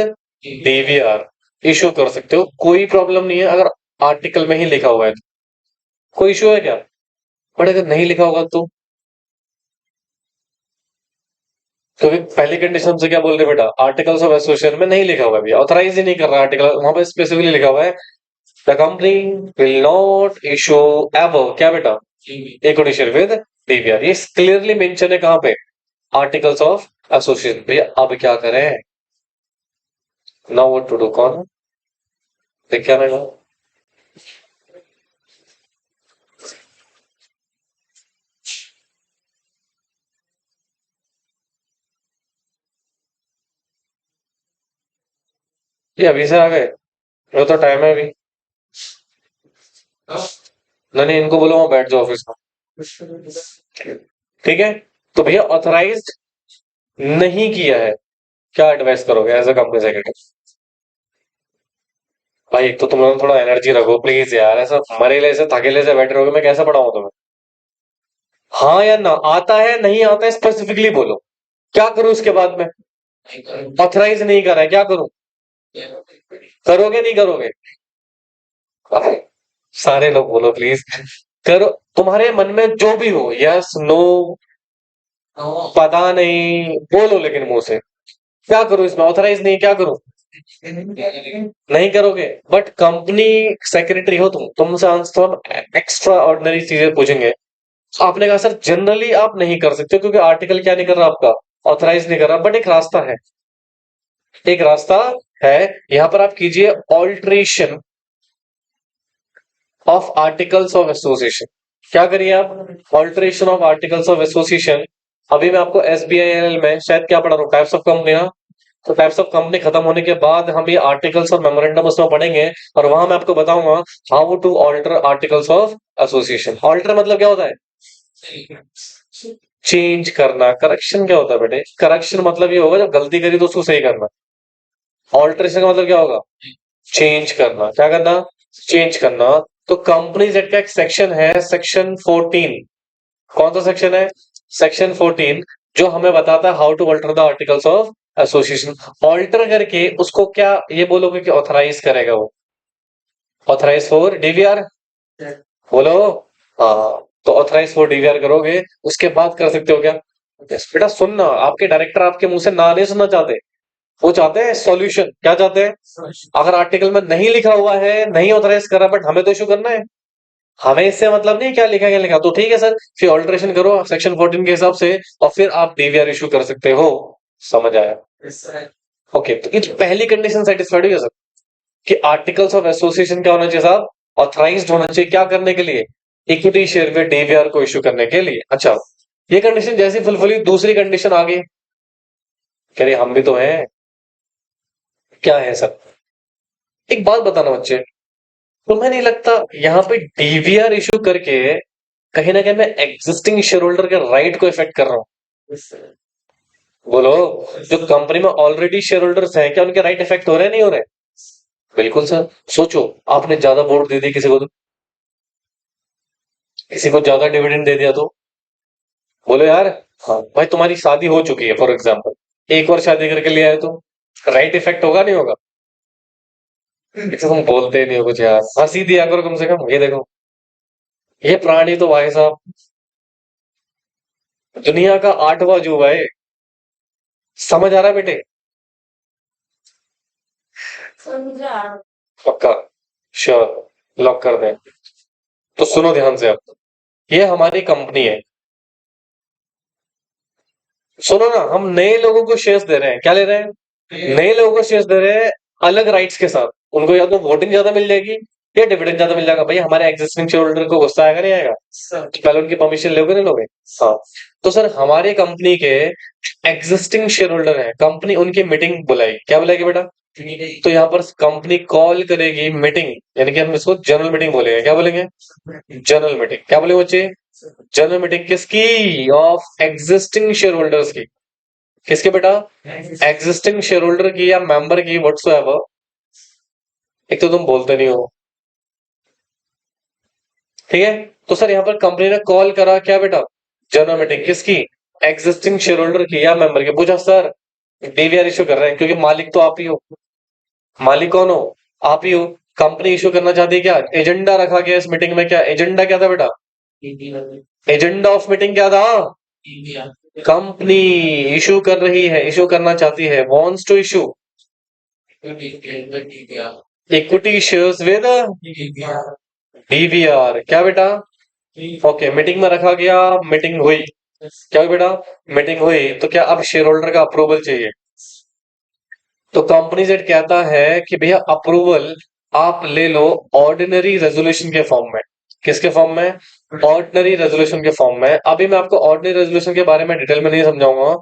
DVR issue कर सकते हो, कोई प्रॉब्लम नहीं है अगर आर्टिकल में ही लिखा हुआ है तो। कोई इशू है क्या? बट अगर नहीं लिखा होगा तो? क्योंकि पहली कंडीशन से क्या बोल रहे बेटा? आर्टिकल्स ऑफ एसोसिएशन में नहीं लिखा हुआ है भैया, ऑथराइज ही नहीं कर रहा आर्टिकल, वहां पे स्पेसिफिकली लिखा हुआ है the company will not issue ever क्या बेटा? Equity share with DVR. ये क्लियरली मेंशन है कहां पे? Articles of association. भैया अब क्या करें? Now what to do? कौन देख क्या रहेगा? ये अभी से आ गए? वो तो टाइम है अभी। नहीं नहीं, इनको बोलो वहां बैठ जाओ ऑफिस में, ठीक है? तो भैया ऑथराइज्ड नहीं किया है, क्या एडवाइस करोगे एज अ कंपनी सेक्रेटरी? भाई एक तो तुम लोग थोड़ा एनर्जी रखो प्लीज यार, ऐसा मरेले से थकेले से बैठे रहोगे, मैं कैसे पढ़ाऊं तुम्हें? हाँ या ना? आता है नहीं आता है स्पेसिफिकली बोलो, क्या करूं इसके बाद में? ऑथराइज नहीं करा है, क्या करूं? करोगे नहीं करोगे? अरे, सारे लोग बोलो प्लीज। करो, तुम्हारे मन में जो भी हो, यस नो पता नहीं बोलो, लेकिन मुंह से क्या करूं इसमें? ऑथराइज नहीं, क्या करूं? नहीं करोगे, बट कंपनी सेक्रेटरी हो तुम, तुमसे आंसर तो हम एक्स्ट्रा ऑर्डिनरी चीजें पूछेंगे। तो आपने कहा सर जनरली आप नहीं कर सकते क्योंकि आर्टिकल क्या नहीं कर रहा आपका? ऑथराइज नहीं कर रहा, बट एक रास्ता है, एक रास्ता है। यहां पर आप कीजिए alteration of articles of association. क्या करिए आप? Alteration of articles of association. अभी मैं आपको एसबीआईएल में शायद क्या पढ़ा रहा हूँ, टाइप्स ऑफ कंपनी ना। तो टाइप्स ऑफ कंपनी खत्म होने के बाद हम ये आर्टिकल्स और मेमोरेंडम उसमें पढ़ेंगे, और वहां मैं आपको बताऊंगा how to alter articles of association. Alter मतलब क्या होता है? चेंज करना। करेक्शन क्या होता है बेटे? करेक्शन मतलब ये होगा जब गलती करी तो उसको सही करना। ऑल्ट्रेशन का मतलब क्या होगा? चेंज करना। क्या करना? चेंज करना। तो कंपनीज एक्ट का एक सेक्शन है, सेक्शन 14। कौन सा सेक्शन है? सेक्शन 14, जो हमें बताता है how to alter the articles of association. Alter करके उसको क्या ये बोलोगे कि ऑथराइज करेगा वो? ऑथराइज फॉर डीवीआर बोलो। हाँ, तो ऑथराइज फॉर डीवीआर करोगे, उसके बाद कर सकते हो क्या? यस बेटा, सुनना, आपके डायरेक्टर आपके मुंह से ना नहीं सुनना चाहते, वो चाहते हैं सॉल्यूशन। क्या चाहते हैं? अगर आर्टिकल में नहीं लिखा हुआ है, नहीं ऑथराइज कर रहा, बट हमें तो इशू करना है, हमें इससे मतलब नहीं क्या लिखा क्या लिखा, तो ठीक है सर, फिर ऑल्टरेशन करो सेक्शन 14 के हिसाब से, और फिर आप डीवीआर इशू कर सकते हो। समझ आया? ओके, तो ये पहली कंडीशन सेटिस्फाइड हुई है सर, कि आर्टिकल्स ऑफ एसोसिएशन क्या होना चाहिए साहब? ऑथराइज्ड होना चाहिए। क्या करने के लिए? इक्विटी शेयर में डीवीआर को इशू करने के लिए। अच्छा, ये कंडीशन जैसी फुलफिल, दूसरी कंडीशन आ गई, कह रहे हम भी तो हैं। क्या है सर? एक बात बताना बच्चे, तुम्हें नहीं लगता यहाँ पे डीवीआर इशू करके कहीं ना कहीं मैं एग्जिस्टिंग शेयर होल्डर के राइट को इफेक्ट कर रहा हूं? बोलो, जो कंपनी में ऑलरेडी शेयर होल्डर्स हैं, क्या उनके राइट इफेक्ट हो रहे हैं नहीं हो रहे? बिल्कुल सर। सोचो, आपने ज्यादा वोट दे दिए किसी को, तो किसी को ज्यादा डिविडेंड दे दिया तो बोलो यार, हाँ भाई तुम्हारी शादी हो चुकी है फॉर एग्जाम्पल, एक और शादी करके ले आए तो राइट इफेक्ट होगा नहीं होगा? तुम बोलते नहीं हो कुछ यार, हंसी दिया करो कम से कम। ये देखो, ये प्राणी तो भाई साहब दुनिया का 8वां अजूबा है। समझ आ रहा है बेटे? समझा। पक्का? श्योर, लॉक कर दें? तो सुनो ध्यान से अब, ये हमारी कंपनी है। सुनो ना, हम नए लोगों को शेयर्स दे रहे हैं। क्या ले रहे हैं? नए लोगों को शेयर्स दे रहे हैं अलग राइट्स के साथ। उनको या तो वोटिंग ज्यादा मिल जाएगी या डिविडेंड ज्यादा मिल जाएगा। भाई हमारे एग्जिस्टिंग शेयर होल्डर को गुस्सा आएगा नहीं आएगा? तो पहले उनकी परमिशन लोगे नहीं लोगे? हाँ। तो सर हमारी कंपनी के एग्जिस्टिंग शेयर होल्डर है, कंपनी उनकी मीटिंग बुलाई। क्या बुलाएगी बेटा? तो यहाँ पर कंपनी कॉल करेगी मीटिंग, यानी कि हम इसको जनरल मीटिंग बोलेंगे। क्या बोलेंगे? General meeting. क्या बोलेंगे बच्चे? जनरल मीटिंग किसकी? ऑफ एग्जिस्टिंग शेयर होल्डर्स की। किसके बेटा? एग्जिस्टिंग शेयर होल्डर की या मेंबर की, व्हाट्सोएवर। एक तो तुम बोलते नहीं हो, ठीक है? तो सर यहाँ पर कंपनी ने कॉल करा क्या बेटा? जनरल मीटिंग किसकी? एग्जिस्टिंग शेयर होल्डर की या मेंबर की। पूछा सर डीवीआर इशू कर रहे हैं, क्योंकि मालिक तो आप ही हो। मालिक कौन हो? आप ही हो। कंपनी इशू करना चाहती है क्या? एजेंडा रखा गया इस मीटिंग में। क्या एजेंडा क्या था बेटा? एजेंडा ऑफ मीटिंग क्या था? कंपनी इशू कर रही है, इशू करना चाहती है, wants to issue equity shares with DVR. क्या बेटा? ओके, मीटिंग में रखा गया, मीटिंग हुई। क्या हुई बेटा? मीटिंग हुई। तो क्या अब शेयर होल्डर का अप्रूवल चाहिए? तो कंपनी सेट कहता है कि भैया अप्रूवल आप ले लो ऑर्डिनरी रेजोल्यूशन के फॉर्म में। किसके फॉर्म में? ऑर्डिनरी रेजोल्यूशन के फॉर्म में। अभी मैं आपको ऑर्डिनरी रेजोल्यूशन के बारे में डिटेल में नहीं समझाऊंगा,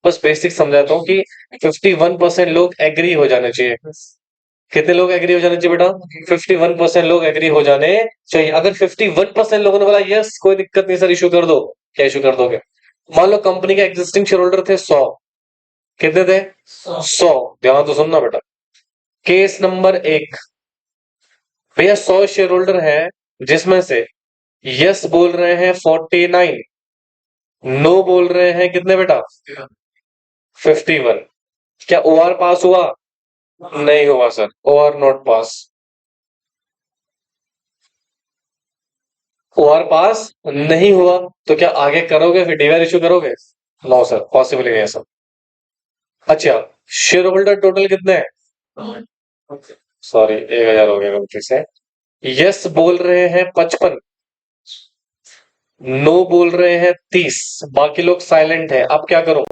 बस बेसिक समझाता हूँ कि 51% लोग एग्री हो जाने चाहिए। कितने लोग एग्री हो जाने चाहिए बेटा? 51% लोग एग्री हो जाने चाहिए। अगर 51% लोगों ने बोला यस कोई दिक्कत नहीं सर इशू कर दो, क्या इशू कर दोगे? मान लो कंपनी के एग्जिस्टिंग शेयर होल्डर थे 100। कितने थे? 100। ध्यान तो सुनना बेटा। केस नंबर 1, भैया 100 शेयर होल्डर है, जिसमें से यस बोल रहे हैं 49, नो बोल रहे हैं कितने बेटा? 51। क्या ओआर पास हुआ? नहीं हुआ sir, or not pass. Or pass नहीं हुआ, तो क्या आगे करोगे फिर डीवीआर इशू करोगे? नो सर, पॉसिबल नहीं है सर। अच्छा, शेयर होल्डर टोटल कितने हैं? सॉरी 1000 हो गया गलती से। यस बोल रहे हैं 55, नो बोल रहे हैं 30, बाकी लोग साइलेंट है। अब क्या करो?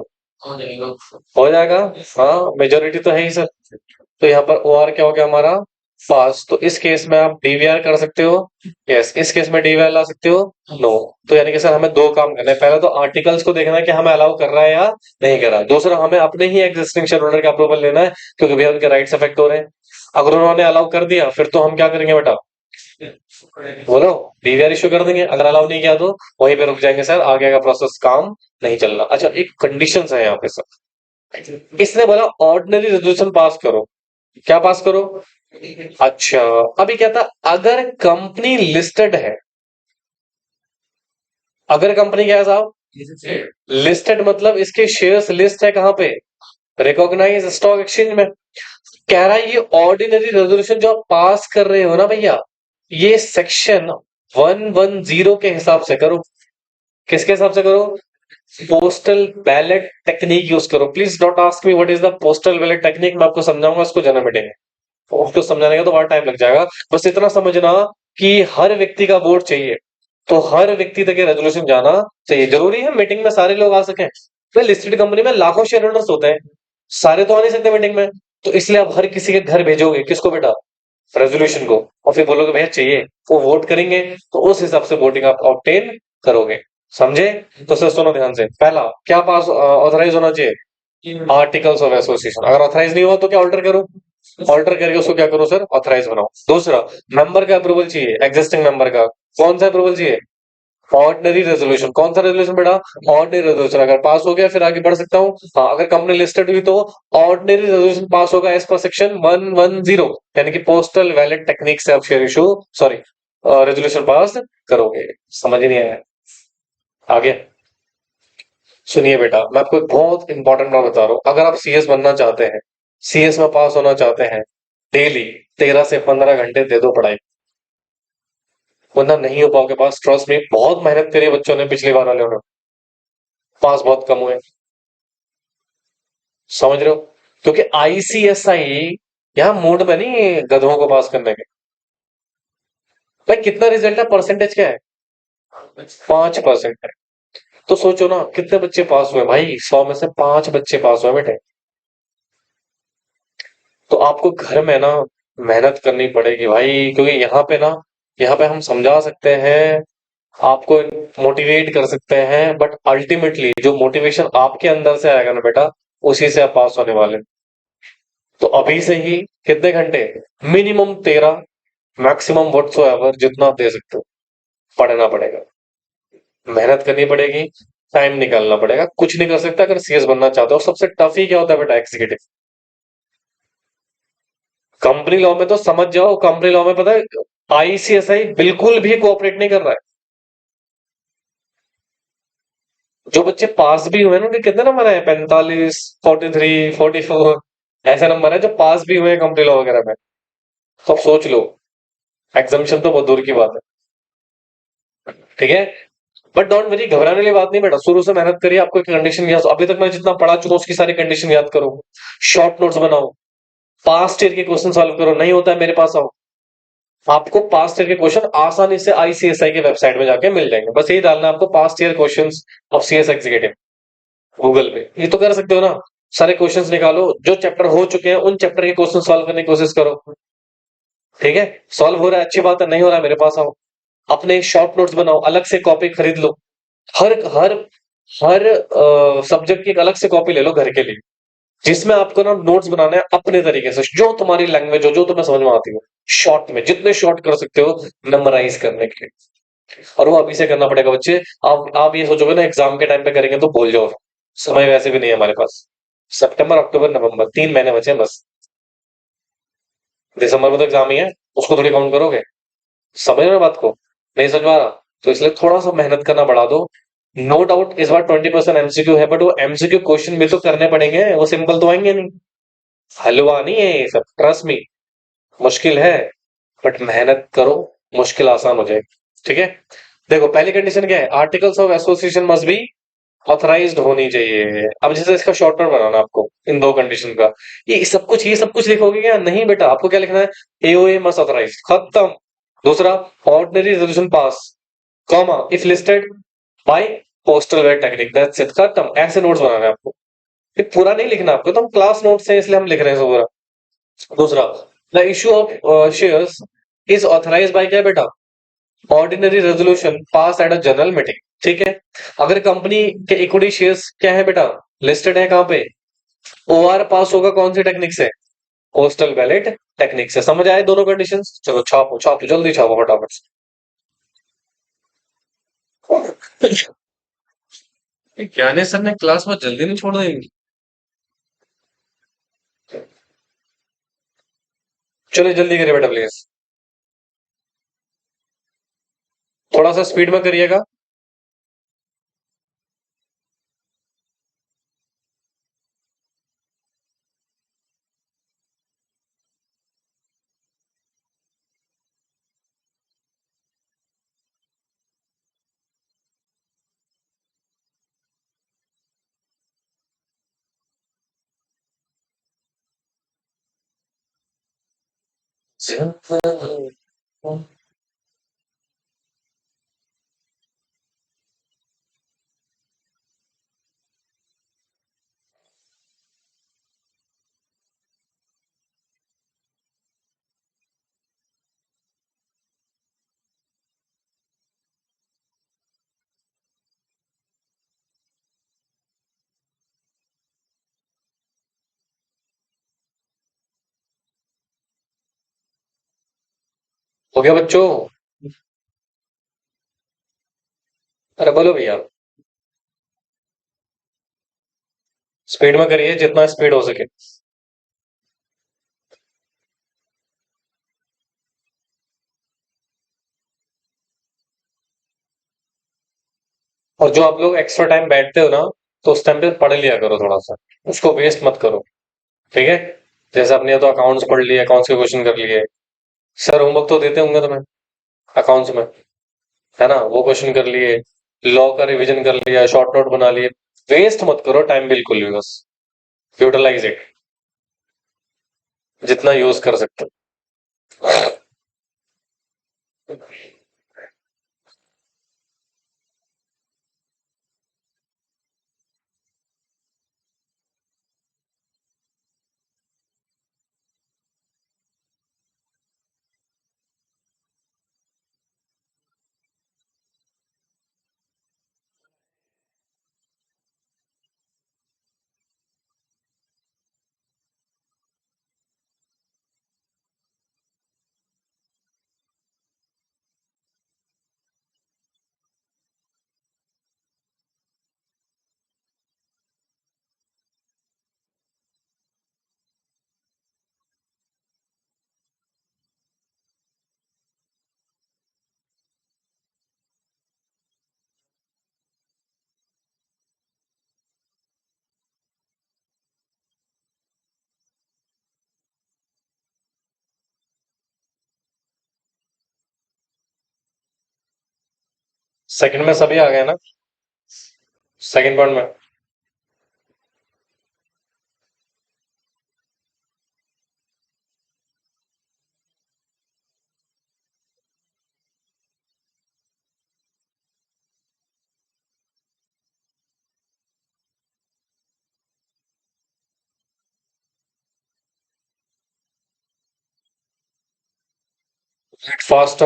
हो जाएगा। हाँ, मेजोरिटी तो है ही सर। तो यहाँ पर ओआर क्या हो गया हमारा? पास। तो इस केस में आप डीवीआर कर सकते हो, यस। इस केस में डीवीआर ला सकते हो, नो। तो यानी कि सर हमें दो काम करने हैं। पहले तो आर्टिकल्स को देखना है कि हमें अलाउ कर रहा है या नहीं कर रहा है। दूसरा हमें अपने ही एग्जिस्टिंग शेयर होल्डर का अप्रूवल लेना है, क्योंकि भैया उनके राइट्स अफेक्ट हो रहे हैं। अगर उन्होंने अलाउ कर दिया फिर तो हम क्या करेंगे बेटा? बोलो, डीवीआर इशू कर देंगे। अगर अलाउ नहीं किया तो वहीं पे रुक जाएंगे सर, आगे का प्रोसेस काम नहीं चल रहा। अच्छा, एक कंडीशन है यहाँ पे सर। इसने बोला ऑर्डिनरी रेजोल्यूशन पास करो। क्या पास करो? अच्छा, अभी क्या था? अगर कंपनी लिस्टेड है, अगर कंपनी क्या है साहब? लिस्टेड मतलब इसके शेयर्स लिस्ट है कहां पे? रिकॉग्नाइज स्टॉक एक्सचेंज में। कह रहा है ये ऑर्डिनरी रेजोल्यूशन जो आप पास कर रहे हो ना भैया, ये सेक्शन 110 के हिसाब से करो। किसके हिसाब से करो? पोस्टल बैलेट टेक्निक यूज करो। Please don't ask me what is the postal ballot technique, मैं आपको समझाऊंगा उसको जनरल मीटिंग में। उसको समझाने का तो बहुत टाइम लग जाएगा। बस इतना समझना कि हर व्यक्ति का वोट चाहिए, तो हर व्यक्ति तक ये रेजोल्यूशन जाना चाहिए। जरूरी है मीटिंग में सारे लोग आ सकें? तो लिस्टेड कंपनी में लाखों शेयर होल्डर्स होते हैं, सारे तो आ नहीं सकते मीटिंग में। तो इसलिए आप हर किसी के घर भेजोगे किसको बेटा? रेजोल्यूशन को। और फिर बोलोगे भैया चाहिए, वो वोट करेंगे, तो उस हिसाब से वोटिंग आप ऑब्टेन करोगे। समझे? तो सर सुनो ध्यान से। पहला क्या पास ऑथराइज होना चाहिए? Articles of association. अगर ऑथराइज नहीं हुआ तो क्या ऑल्टर करो? ऑल्टर करके उसको क्या करो सर? ऑथराइज बनाओ। दूसरा, मेंबर का अप्रूवल चाहिए, एग्जिस्टिंग मेंबर का। कौन सा अप्रूवल चाहिए? Ordinary resolution. कौन सा रेजोल्यूशन बेटा? Ordinary resolution. अगर पास हो गया फिर आगे बढ़ सकता हूँ। हाँ, अगर कंपनी लिस्टेड हुई तो ऑर्डिनरी रेजोल्यूशन पास होगा एज पर सेक्शन 110, यानी कि पोस्टल बैलेट टेक्निक से आप share issue, sorry resolution pass करोगे। समझ ही नहीं आया? आगे सुनिए बेटा, मैं आपको एक बहुत इंपॉर्टेंट बात बता रहा हूँ। अगर आप सीएस बनना चाहते हैं, सीएस में पास होना चाहते हैं, डेली 13 से 15 घंटे दे दो पढ़ाई, वरना नहीं हो पाओगे पास। ट्रस्ट में बहुत मेहनत करी है बच्चों ने, पिछली बार वाले ने, पास बहुत कम हुए। समझ रहे हो? क्योंकि आईसीएसआई यहाँ मूड में नहीं है गधों को पास करने के। भाई कितना रिजल्ट है, परसेंटेज क्या है? 5% है। तो सोचो ना कितने बच्चे पास हुए भाई, 100 में से 5 बच्चे पास हुए बेटे। तो आपको घर में ना मेहनत करनी पड़ेगी भाई, क्योंकि यहाँ पे हम समझा सकते हैं, आपको मोटिवेट कर सकते हैं, बट अल्टीमेटली जो मोटिवेशन आपके अंदर से आएगा ना बेटा, उसी से आप पास होने वाले हैं। तो अभी से ही कितने घंटे? मिनिमम 13, मैक्सिमम व्हाटसोएवर जितना आप दे सकते हो पढ़ना पड़ेगा, मेहनत करनी पड़ेगी, टाइम निकालना पड़ेगा। कुछ नहीं कर सकता अगर सीएस बनना चाहते हो। सबसे टफ ही क्या होता है बेटा? एग्जीक्यूटिव। कंपनी लॉ में तो समझ जाओ, कंपनी लॉ में पता है आईसीएसआई बिल्कुल भी कोऑपरेट नहीं कर रहा है। जो बच्चे पास भी हुए ना, उनके कितने नंबर है? 45, 43, 44 ऐसे नंबर है जो पास भी हुए हैं कंपनी लॉ वगैरह में। तो अब सोच लो, एग्जामिशन तो बहुत दूर की बात है। ठीक है, बट डोंट वरी, घबराने वाली बात नहीं बेटा। शुरू से मेहनत करिए, आपको एक कंडीशन याद, अभी तक मैं जितना पढ़ा चुका हूं उसकी सारी कंडीशन याद करो, शॉर्ट नोट्स बनाओ, पास्ट ईयर के क्वेश्चन सॉल्व करो। नहीं होता है मेरे पास आओ, आपको पास्ट ईयर के क्वेश्चन आसानी से आईसीएसआई के वेबसाइट में जाके मिल जाएंगे। बस यही डालना है आपको, past year questions of CS executive, Google पे। ये तो कर सकते हो ना, सारे क्वेश्चंस निकालो, जो चैप्टर हो चुके हैं उन चैप्टर के क्वेश्चन सॉल्व करने की कोशिश करो। ठीक है, सॉल्व हो रहा है अच्छी बात है, नहीं हो रहा है मेरे पास आओ, अपने शॉर्ट नोट्स बनाओ, अलग से कॉपी खरीद लो। हर हर हर सब्जेक्ट की एक अलग से कॉपी ले लो घर के लिए, जिसमें आपको ना नोट्स बनाने हैं अपने तरीके से, जो तुम्हारी लैंग्वेज हो, जो तुम्हें समझ में आती हो, शॉर्ट में जितने शॉर्ट कर सकते हो मेमोराइज करने के लिए। और वो अभी से करना पड़ेगा बच्चे। आप ये सोचोगे ना एग्जाम के टाइम पे करेंगे तो भूल जाओ, समय वैसे भी नहीं है हमारे पास। सितंबर, अक्टूबर, नवंबर 3 महीने बचे हैं बस। दिसंबर में तो एग्जाम ही है, उसको थोड़ी काउंट करोगे? समझ रहे हो बात को? नहीं समझ में आ रहा तो इसलिए थोड़ा सा मेहनत करना बढ़ा दो। नो डाउट इस बार 20% एमसीक्यू है, बट वो एमसीक्यू क्वेश्चन भी तो करने पड़ेंगे, वो सिंपल तो आएंगे नहीं। हलवा नहीं है ये सब, ट्रस्ट मी। मुश्किल है, बट मेहनत करो, मुश्किल आसान हो जाएगी। ठीक है, देखो पहली कंडीशन क्या है? Articles of association must be authorised होनी चाहिए। अब जैसे इसका शॉर्ट नोट बनाना है आपको इन दो कंडीशन का, ये सब कुछ लिखोगे क्या? नहीं बेटा, आपको क्या लिखना है? एओए मस्ट ऑथराइज, खत्म। दूसरा, ordinary resolution pass, comma, if listed by postal ballot technique, that's it, खत्म। ऐसे नोट्स बनाना है आपको, ये पूरा नहीं लिखना आपको, तो हम क्लास नोट्स हैं इसलिए हम लिख रहे हैं सब पूरा। दूसरा, the issue of shares is authorise by क्या बेटा? Ordinary resolution pass at a general meeting. ठीक है, अगर कंपनी के इक्विटी शेयर्स क्या है बेटा? लिस्टेड है कहां पे? ओआर पास होगा कौन सी टेक्निक से? पोस्टल बैलेट टेक्निक से। समझ आए दोनों कंडीशंस? चलो छापो छापो, जल्दी छापो फटाफट से। ये ज्ञानेश सर ने क्लास में जल्दी नहीं छोड़ देंगे? चलो जल्दी करिए बेटा प्लीज, थोड़ा सा स्पीड में करिएगा। हो गया बच्चों? अरे बोलो भैया, स्पीड में करिए जितना स्पीड हो सके। और जो आप लोग एक्स्ट्रा टाइम बैठते हो ना, तो उस टाइम पे पढ़ लिया करो थोड़ा सा, उसको वेस्ट मत करो। ठीक है, जैसे अपने तो अकाउंट्स पढ़ लिए, अकाउंट्स के क्वेश्चन कर लिए। सर होमवर्क तो देते होंगे तुम्हें अकाउंट्स में, है ना? वो क्वेश्चन कर लिए, लॉ का रिवीजन कर लिया, शॉर्ट नोट बना लिए। वेस्ट मत करो टाइम बिल्कुल भी, बस यूटिलाइज इट जितना यूज कर सकते हो। सेकंड में सभी आ गए ना? सेकंड पॉइंट में फास्ट।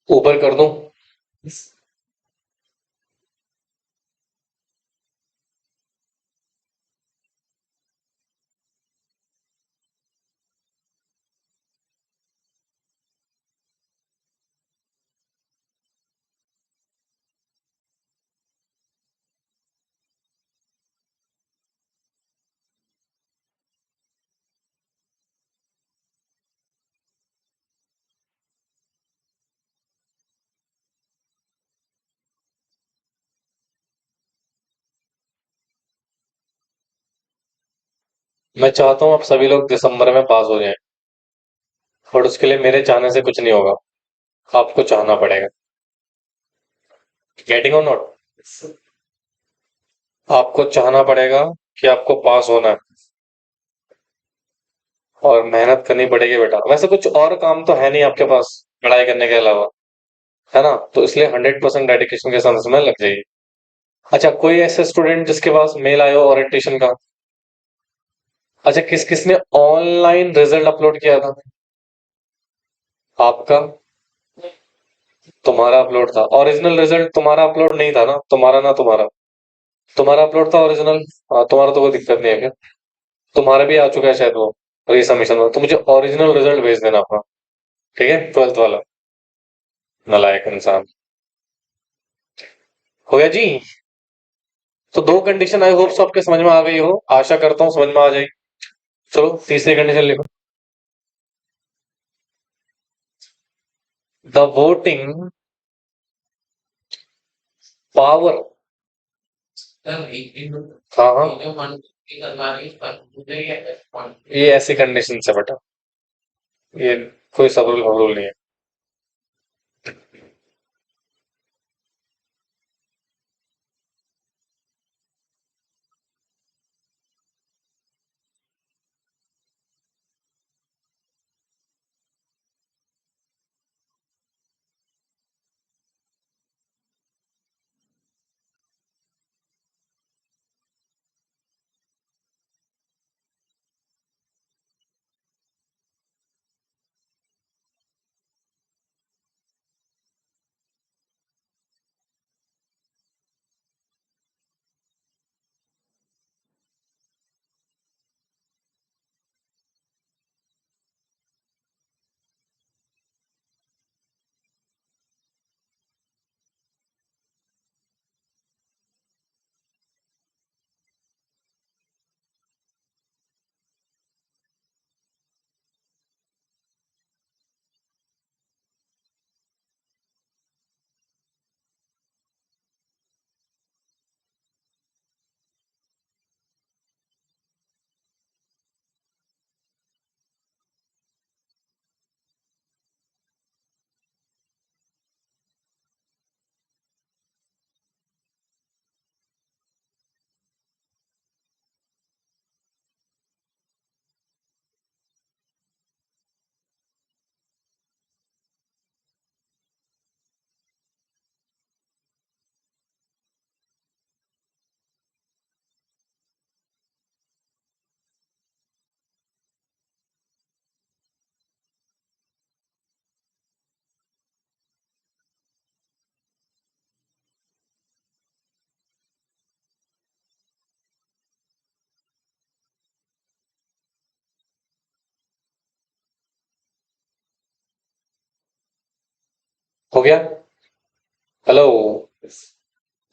ऊपर कर दूं? मैं चाहता हूं आप सभी लोग दिसंबर में पास हो जाएं, बट उसके लिए मेरे चाहने से कुछ नहीं होगा, आपको चाहना पड़ेगा। गेटिंग और नॉट? आपको चाहना पड़ेगा कि आपको पास होना है, और मेहनत करनी पड़ेगी बेटा। वैसे कुछ और काम तो है नहीं आपके पास पढ़ाई करने के अलावा, है ना? तो इसलिए 100% डेडिकेशन के साथ इसमें लग जाइए। अच्छा, कोई ऐसे स्टूडेंट जिसके पास मेल आया हो ओरिएंटेशन का? अच्छा, किस किसने ऑनलाइन रिजल्ट अपलोड किया था? आपका? तुम्हारा अपलोड था। ओरिजिनल रिजल्ट तुम्हारा अपलोड नहीं था ना? तुम्हारा ना तुम्हारा? तुम्हारा अपलोड था ओरिजिनल। हाँ, तुम्हारा तो कोई दिक्कत नहीं है फिर। तुम्हारा भी आ चुका है शायद वो रीसबमिशन में, तो मुझे ओरिजिनल रिजल्ट भेज देना अपना। ठीक है, 12th वाला। नालायक इंसान। हो गया जी। तो दो कंडीशन आई होप सबके समझ में आ गई हो, आशा करता हूँ समझ में आ जाएगी। चलो तीसरी कंडीशन लिखो। The voting power. सर एक दिन हाँ हाँ, जो मन की करवानी पर मुझे ये ये ऐसी कंडीशन है बेटा, ये कोई सब रूल रूल नहीं है। हो गया? Hello,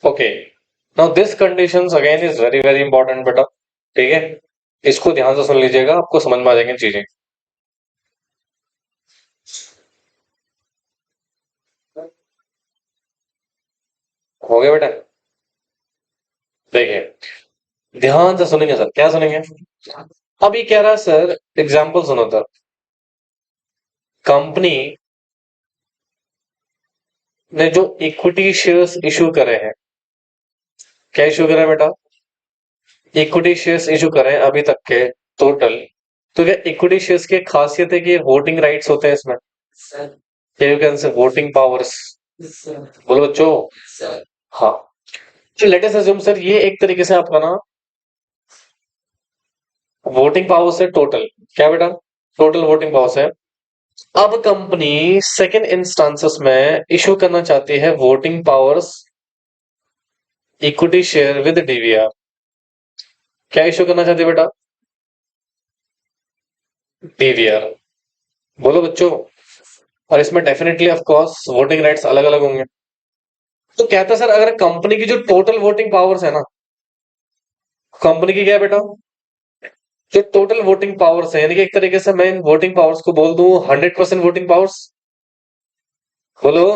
okay. Now this conditions again is very very important बेटा, ठीक है? इसको ध्यान से सुन लीजिएगा, आपको समझ में आ जाएंगी चीजें। हो गया बेटा? देखिए ध्यान से सुनेंगे सर, क्या सुनेंगे? अब ये कह रहा है सर, एग्जाम्पल सुनो सर। कंपनी ने जो इक्विटी शेयर्स इशू करे हैं, क्या इशू करे हैं बेटा? इक्विटी शेयर्स इशू करे हैं अभी तक के टोटल। तो क्या इक्विटी शेयर्स की खासियत है कि वोटिंग राइट्स होते हैं इसमें, sir you can say voting powers. Sir बोलो बच्चों। सर हाँ, तो लेट अस अज्यूम सर, ये एक तरीके से आपका ना वोटिंग पावर्स है टोटल। क्या बेटा? टोटल वोटिंग पावर्स है। अब कंपनी सेकेंड इंस्टांसेस में इशू करना चाहती है voting powers equity share with DVR. क्या इशू करना चाहती है बेटा? डीवीआर। बोलो बच्चों। और इसमें definitely of course voting rights अलग अलग होंगे। तो कहता है सर, अगर कंपनी की जो टोटल वोटिंग पावर्स है ना, कंपनी की क्या है बेटा? जो टोटल वोटिंग पावर्स है, यानी कि एक तरीके से मैं इन वोटिंग पावर्स को बोल दूं 100% वोटिंग पावर्स। बोलो।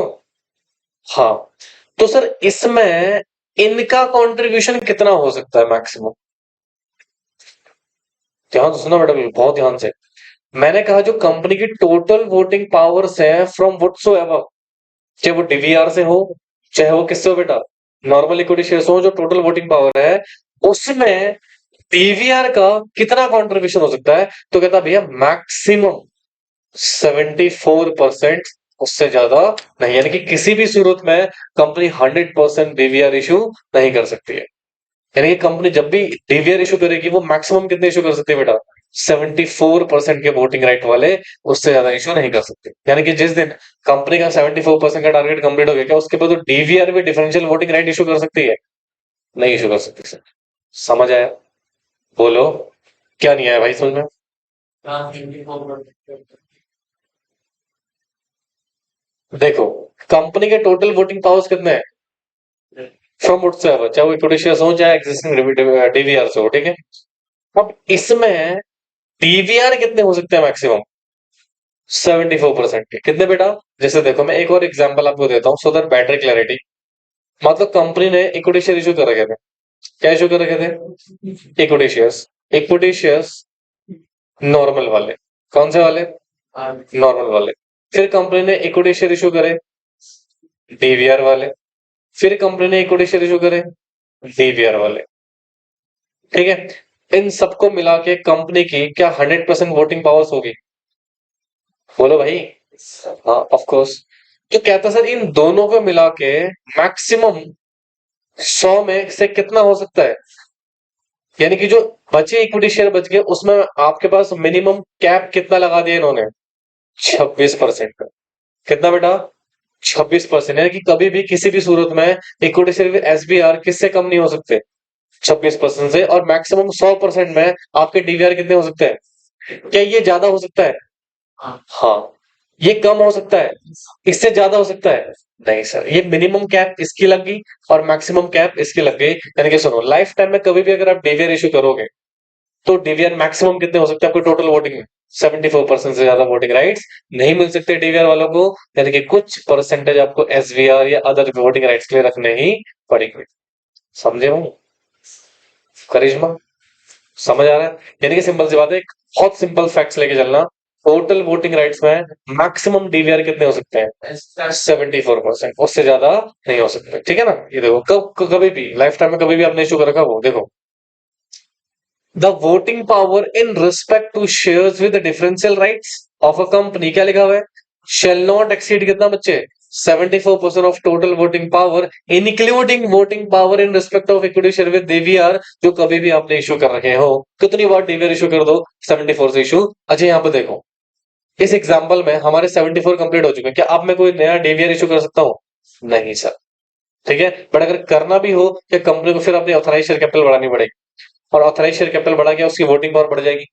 हाँ, तो सर इसमें इनका कंट्रीब्यूशन कितना हो सकता है मैक्सिमम? ध्यान से सुना बेटा, बिल्कुल बहुत ध्यान से। मैंने कहा जो कंपनी की टोटल वोटिंग पावर्स है फ्रॉम व्हाटसोएवर, चाहे वो डीवीआर से हो, चाहे वो किससे हो बेटा, नॉर्मल इक्विटी शेयर्स हो, जो टोटल वोटिंग पावर है उसमें डीवीआर का कितना कंट्रीब्यूशन हो सकता है? तो कहता भैया मैक्सिमम 74%, उससे ज्यादा नहीं। यानी कि किसी भी सूरत में कंपनी 100% डीवीआर इशू नहीं कर सकती है। यानी कि कंपनी जब भी डीवीआर इशू करेगी वो मैक्सिमम कितने इशू कर सकती है बेटा? 74% के वोटिंग राइट वाले, उससे ज्यादा इशू नहीं कर सकते। यानी कि जिस दिन कंपनी का 74% का टारगेट कंप्लीट हो गया, क्या उसके बाद तो डीवीआर भी डिफरेंशियल वोटिंग राइट इशू कर सकती है? नहीं इशू कर सकती सर। समझ आया? बोलो। क्या नहीं आया भाई समझ में? हाँ, हिंदी बोल देखो, कंपनी के टोटल वोटिंग पावर्स कितने हैं फ्रॉम व्हाटसएवर, चाहे वो इक्विटी शेयर्स हो चाहे एक्जिस्टिंग डीवीआर से हो, ठीक है? अब इसमें डीवीआर कितने हो सकते हैं मैक्सिमम? 74% के। कितने बेटा? जैसे देखो, मैं एक और एग्जांपल आपको देता हूँ सो दैट बेटर क्लैरिटी। मतलब कंपनी ने इक्विटी शेयर इशू कर रखे थे। क्या इशू कर रखे थे? Equity shares. Equity shares normal वाले। कौन से वाले? नॉर्मल वाले। फिर कंपनी ने इक्विटी शेयर इशू करे डीवीआर वाले। फिर कंपनी ने इक्विटी शेयर इशू करे डीवीआर वाले, ठीक है? इन सबको मिला के कंपनी की क्या 100% वोटिंग पावर्स होगी? बोलो भाई। हाँ ऑफ कोर्स। तो कहता सर इन दोनों को मिला के मैक्सिमम 100 में से कितना हो सकता है? यानी कि जो बचे इक्विटी शेयर बच गए उसमें आपके पास मिनिमम कैप कितना लगा दिया इन्होंने? 26% का। कितना बेटा? 26%। यानी कि कभी भी किसी भी सूरत में इक्विटी शेयर एसबीआर किससे कम नहीं हो सकते? 26% से। और मैक्सिमम 100% में आपके डीवीआर कितने हो सकते हैं? क्या ये ज्यादा हो सकता है? हाँ। ये कम हो सकता है? इससे ज्यादा हो सकता है? नहीं सर, ये मिनिमम कैप इसकी लग गई और मैक्सिमम कैप इसकी लग गई। यानी कि सुनो, लाइफ टाइम में कभी भी अगर आप डीवीआर इशू करोगे तो डीवीआर मैक्सिमम कितने हो सकते हैं आपको टोटल वोटिंग में? 74% से ज्यादा वोटिंग राइट्स नहीं मिल सकते डीवीआर वालों को। यानी कि कुछ परसेंटेज आपको एसवीआर या अदर वोटिंग राइट्स के लिए रखने ही पड़ेंगे। समझे हो करिश्मा? समझ आ रहा है? यानी कि सिंपल सी बात है, एक बहुत सिंपल फैक्ट्स लेके चलना। टोटल वोटिंग राइट्स में मैक्सिमम डीवीआर कितने हो सकते हैं? 74%, उससे ज्यादा नहीं हो सकते, ठीक है ना? ये देखो, कभी भी लाइफ टाइम में कभी भी आपने इशू कर रखा वो देखो, the voting power in respect to shares with differential rights of a company, क्या लिखा हुआ है? शेल नॉट एक्सीड कितना बच्चे? 74% of total voting power including voting power in respect of equity share with DVR, जो कभी भी आपने इशू कर रखे हो। कितनी बार डीवीआर इशू कर दो? 74 से इशू। अच्छा यहाँ पे देखो, इस एग्जाम्पल में हमारे 74 कंप्लीट हो चुके हैं। क्या अब मैं कोई नया डीवीआर इशू कर सकता हूँ? नहीं सर, ठीक है? बट अगर करना भी हो क्या कंपनी को फिर अपनी ऑथराइज शेयर कैपिटल बढ़ानी पड़ेगी, और ऑथराइज शेयर कैपिटल बढ़ा के उसकी वोटिंग पावर बढ़ जाएगी।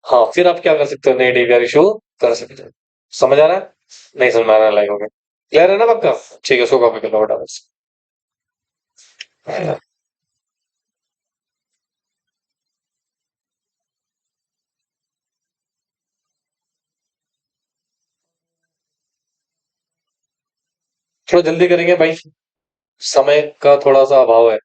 हाँ, फिर आप क्या कर सकते हो? नई डीवीआर इशू कर सकते हो। समझ आ रहा है? नहीं समझ में आ रहा, लाइक हो गया। क्लियर है ना पक्का? ठीक है, उसको कॉपी कर लो बेटा बस। थोड़ा जल्दी करेंगे भाई, समय का थोड़ा सा अभाव है।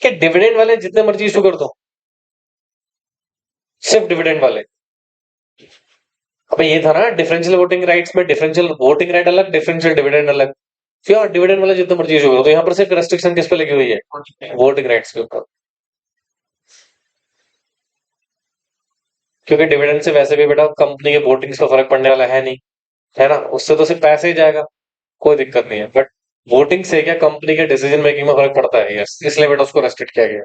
क्या डिविडेंड वाले जितने मर्जी इशू कर दो? सिर्फ डिविडेंड वाले? अबे ये था ना डिफरेंशियल वोटिंग राइट्स में, डिफरेंशियल वोटिंग राइट अलग, डिफरेंशियल डिविडेंड अलग। फिर और डिविडेंड वाले जितने मर्जी इशू करो, तो यहाँ पर सिर्फ रेस्ट्रिक्शन किस पे लगी हुई है? वोटिंग राइट्स के ऊपर। क्योंकि डिविडेंड से वैसे भी बेटा कंपनी के वोटिंग्स पर फर्क पड़ने वाला है नहीं, है ना, उससे तो सिर्फ पैसे ही जाएगा, कोई दिक्कत नहीं है। बट वोटिंग से क्या कंपनी के डिसीजन मेकिंग में फर्क पड़ता है, यस, इसलिए बेटा उसको रेस्ट्रिक्ट किया गया।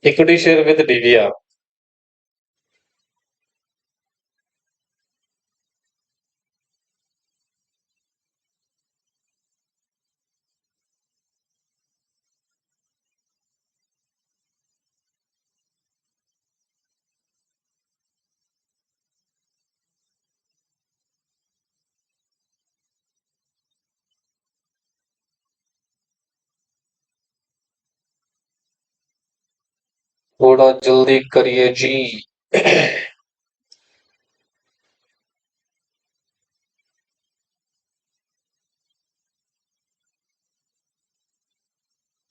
Equity share with DVR. थोड़ा जल्दी करिए जी।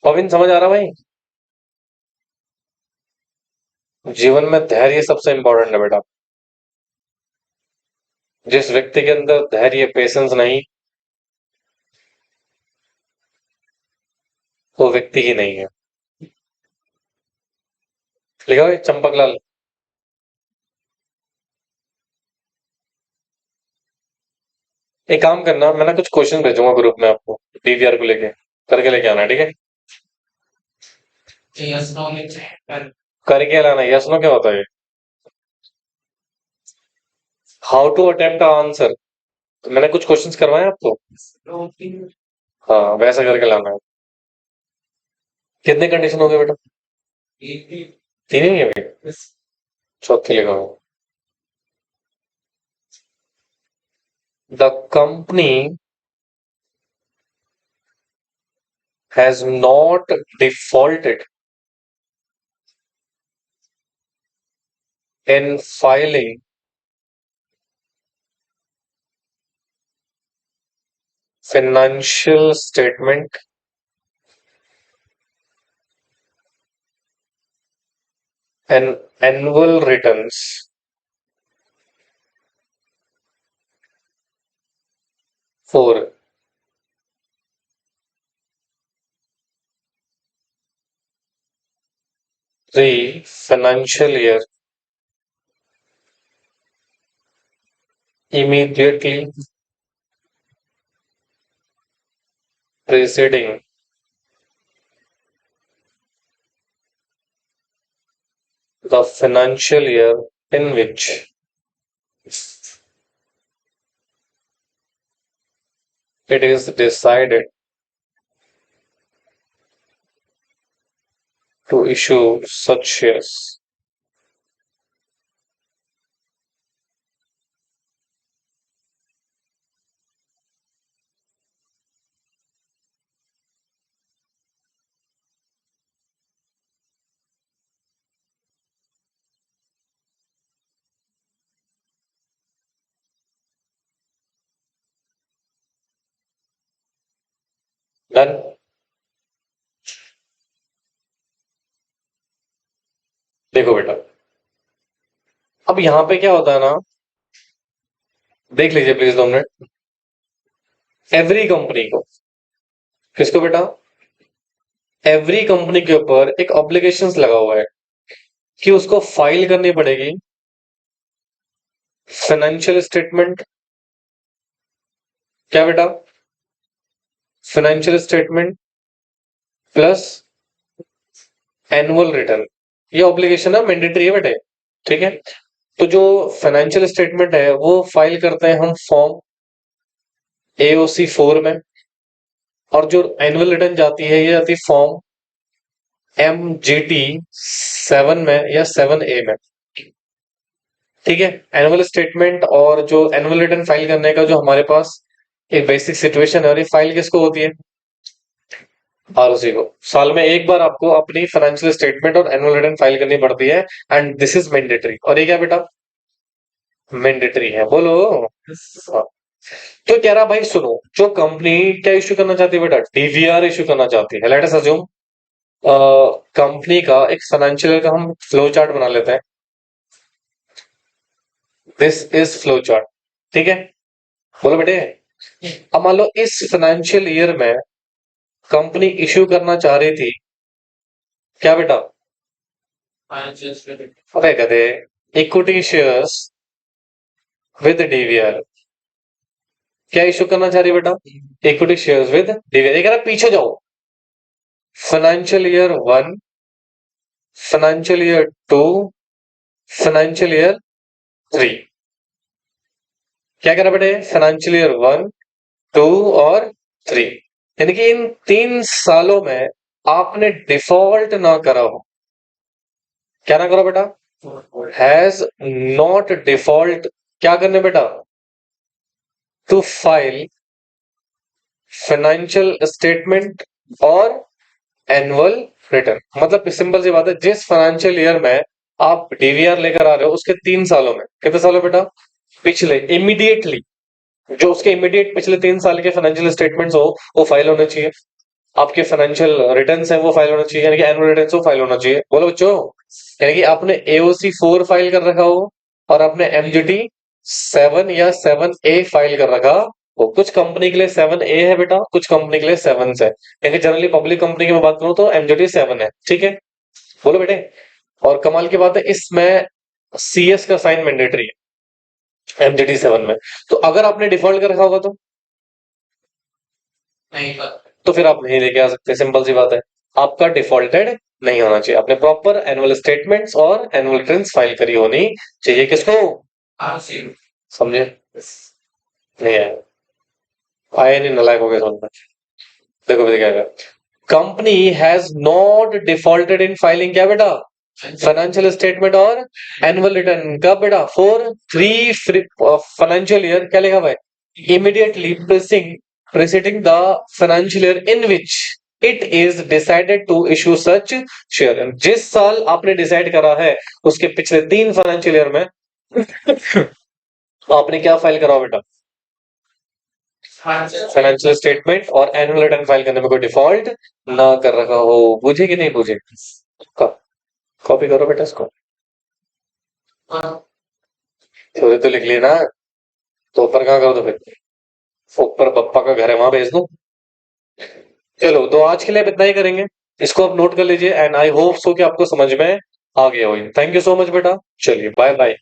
पविन समझ आ रहा भाई? जीवन में धैर्य सबसे इंपॉर्टेंट है बेटा। जिस व्यक्ति के अंदर धैर्य पेशेंस नहीं, वो व्यक्ति ही नहीं है। लिखा भाई चंपक लाल? एक काम करना, मैं ना कुछ क्वेश्चन भेजूंगा ग्रुप में आपको, डीवीआर को लेके करके लेके आना है, ठीक है? यस नो कर करके लाना है, यस नो क्या होता है? How to attempt answer. तो मैंने कुछ क्वेश्चंस करवाए आपको, हाँ वैसा करके लाना है। कितने कंडीशन हो गए बेटा? तीन ही है भाई, चौथी लिखा हुआ। The company has not defaulted in filing financial statement and annual returns for the financial year immediately preceding the financial year in which it is decided to issue such shares. Done? देखो बेटा, अब यहां पे क्या होता है ना, देख लीजिए प्लीज 2 मिनट। एवरी कंपनी को, किसको बेटा? एवरी कंपनी के ऊपर एक ऑब्लिगेशंस लगा हुआ है कि उसको फाइल करनी पड़ेगी फाइनेंशियल स्टेटमेंट। क्या बेटा? Financial statement plus annual return. ये ऑब्लिगेशन है, मैंडेटरी है बेटे, ठीक है? तो जो फाइनेंशियल स्टेटमेंट है वो फाइल करते हैं हम फॉर्म AOC 4 में, और जो एनुअल रिटर्न जाती है ये जाती है फॉर्म MGT 7 में या 7A में। ठीक है, एनुअल स्टेटमेंट और जो एनुअल रिटर्न फाइल करने का जो हमारे पास एक बेसिक सिचुएशन है, और ये फाइल किसको होती है? ROC को। साल में एक बार आपको अपनी फाइनेंशियल स्टेटमेंट और एनुअल रिटर्न फाइल करनी पड़ती है, एंड दिस इज मैंडेटरी। और ये क्या बेटा? मैंडेटरी है, बोलो। हाँ। तो कह रहा भाई सुनो, जो कंपनी क्या इश्यू करना चाहती है बेटा? DVR इश्यू करना चाहती है। लेट अस अज्यूम कंपनी का एक फाइनेंशियल का हम फ्लो चार्ट बना लेते हैं। दिस इज फ्लो चार्ट, ठीक है, बोलो बेटे। अब मान लो इस फाइनेंशियल ईयर में कंपनी इश्यू करना चाह रही थी क्या बेटा? Financial statement. अरे कहते इक्विटी शेयर्स विद DVR। क्या इश्यू करना चाह रही है बेटा? Equity shares with DVR। ये कह रहा पीछे जाओ, financial year 1, financial year 2, financial year 3। क्या कह रहा बेटे? फाइनेंशियल ईयर 1, 2 और 3। यानी कि इन 3 सालों में आपने डिफॉल्ट ना करा हो। क्या ना करो बेटा? Has not default. क्या करने बेटा? टू फाइल फाइनेंशियल स्टेटमेंट और एनुअल रिटर्न। मतलब सिंपल सी बात है, जिस फाइनेंशियल ईयर में आप DVR लेकर आ रहे हो उसके 3 सालों में, कितने सालों बेटा? पिछले, इमीडिएटली जो उसके इमीडिएट पिछले 3 साल के फाइनेंशियल स्टेटमेंट्स हो वो फाइल होने चाहिए। आपके फाइनेंशियल रिटर्न्स हैं वो फाइल होना चाहिए, यानी कि एनुअल रिटर्न्स वो फाइल होना चाहिए। बोलो बच्चों, यानी कि आपने AOC 4 फाइल कर रखा हो और आपने MGT 7 या 7A फाइल कर रखा हो। कुछ कंपनी के लिए 7A है बेटा, कुछ कंपनी के लिए 7 है। यानी जनरली पब्लिक कंपनी की मैं बात करूं तो MGT 7 है, ठीक है, बोलो बेटे। और कमाल की बात है, इसमें CS का साइन मैंडेटरी है MGT 7 में। तो अगर आपने डिफॉल्ट कर रखा होगा नहीं कर तो फिर आप नहीं लेके आ सकते। सिंपल सी बात है, आपका डिफॉल्टेड नहीं होना चाहिए। आपने प्रॉपर एनुअल स्टेटमेंट्स और एनुअल रिटर्न्स फाइल करी होनी चाहिए। किसको? RC। समझे? नहीं आया, आए नहीं, नलायक हो गए समझ में। देखो बेटा क्या है, company has not defaulted in filing क्या बेटा? फाइनेंशियल स्टेटमेंट और एनुअल रिटर्न। कब बेटा? For 3 financial year. क्या लिखा हुआ है? Immediately preceding the financial year in which it is decided to issue such share। जिस साल आपने डिसाइड करा है उसके पिछले 3 फाइनेंशियल ईयर में आपने क्या फाइल करा बेटा? फाइनेंशियल स्टेटमेंट और एनुअल रिटर्न फाइल करने में कोई डिफॉल्ट ना कर रखा हो। बुझे कि नहीं बुझे? कॉपी करो बेटा इसको, थोड़ी तो लिख ली ना, तो ऊपर कहाँ कर दो फिर? ऊपर पप्पा का घर है वहां भेज दो। चलो तो आज के लिए अब इतना ही करेंगे, इसको आप नोट कर लीजिए, एंड आई होप सो कि आपको समझ में आ गया हो। थैंक यू सो मच बेटा, चलिए बाय बाय।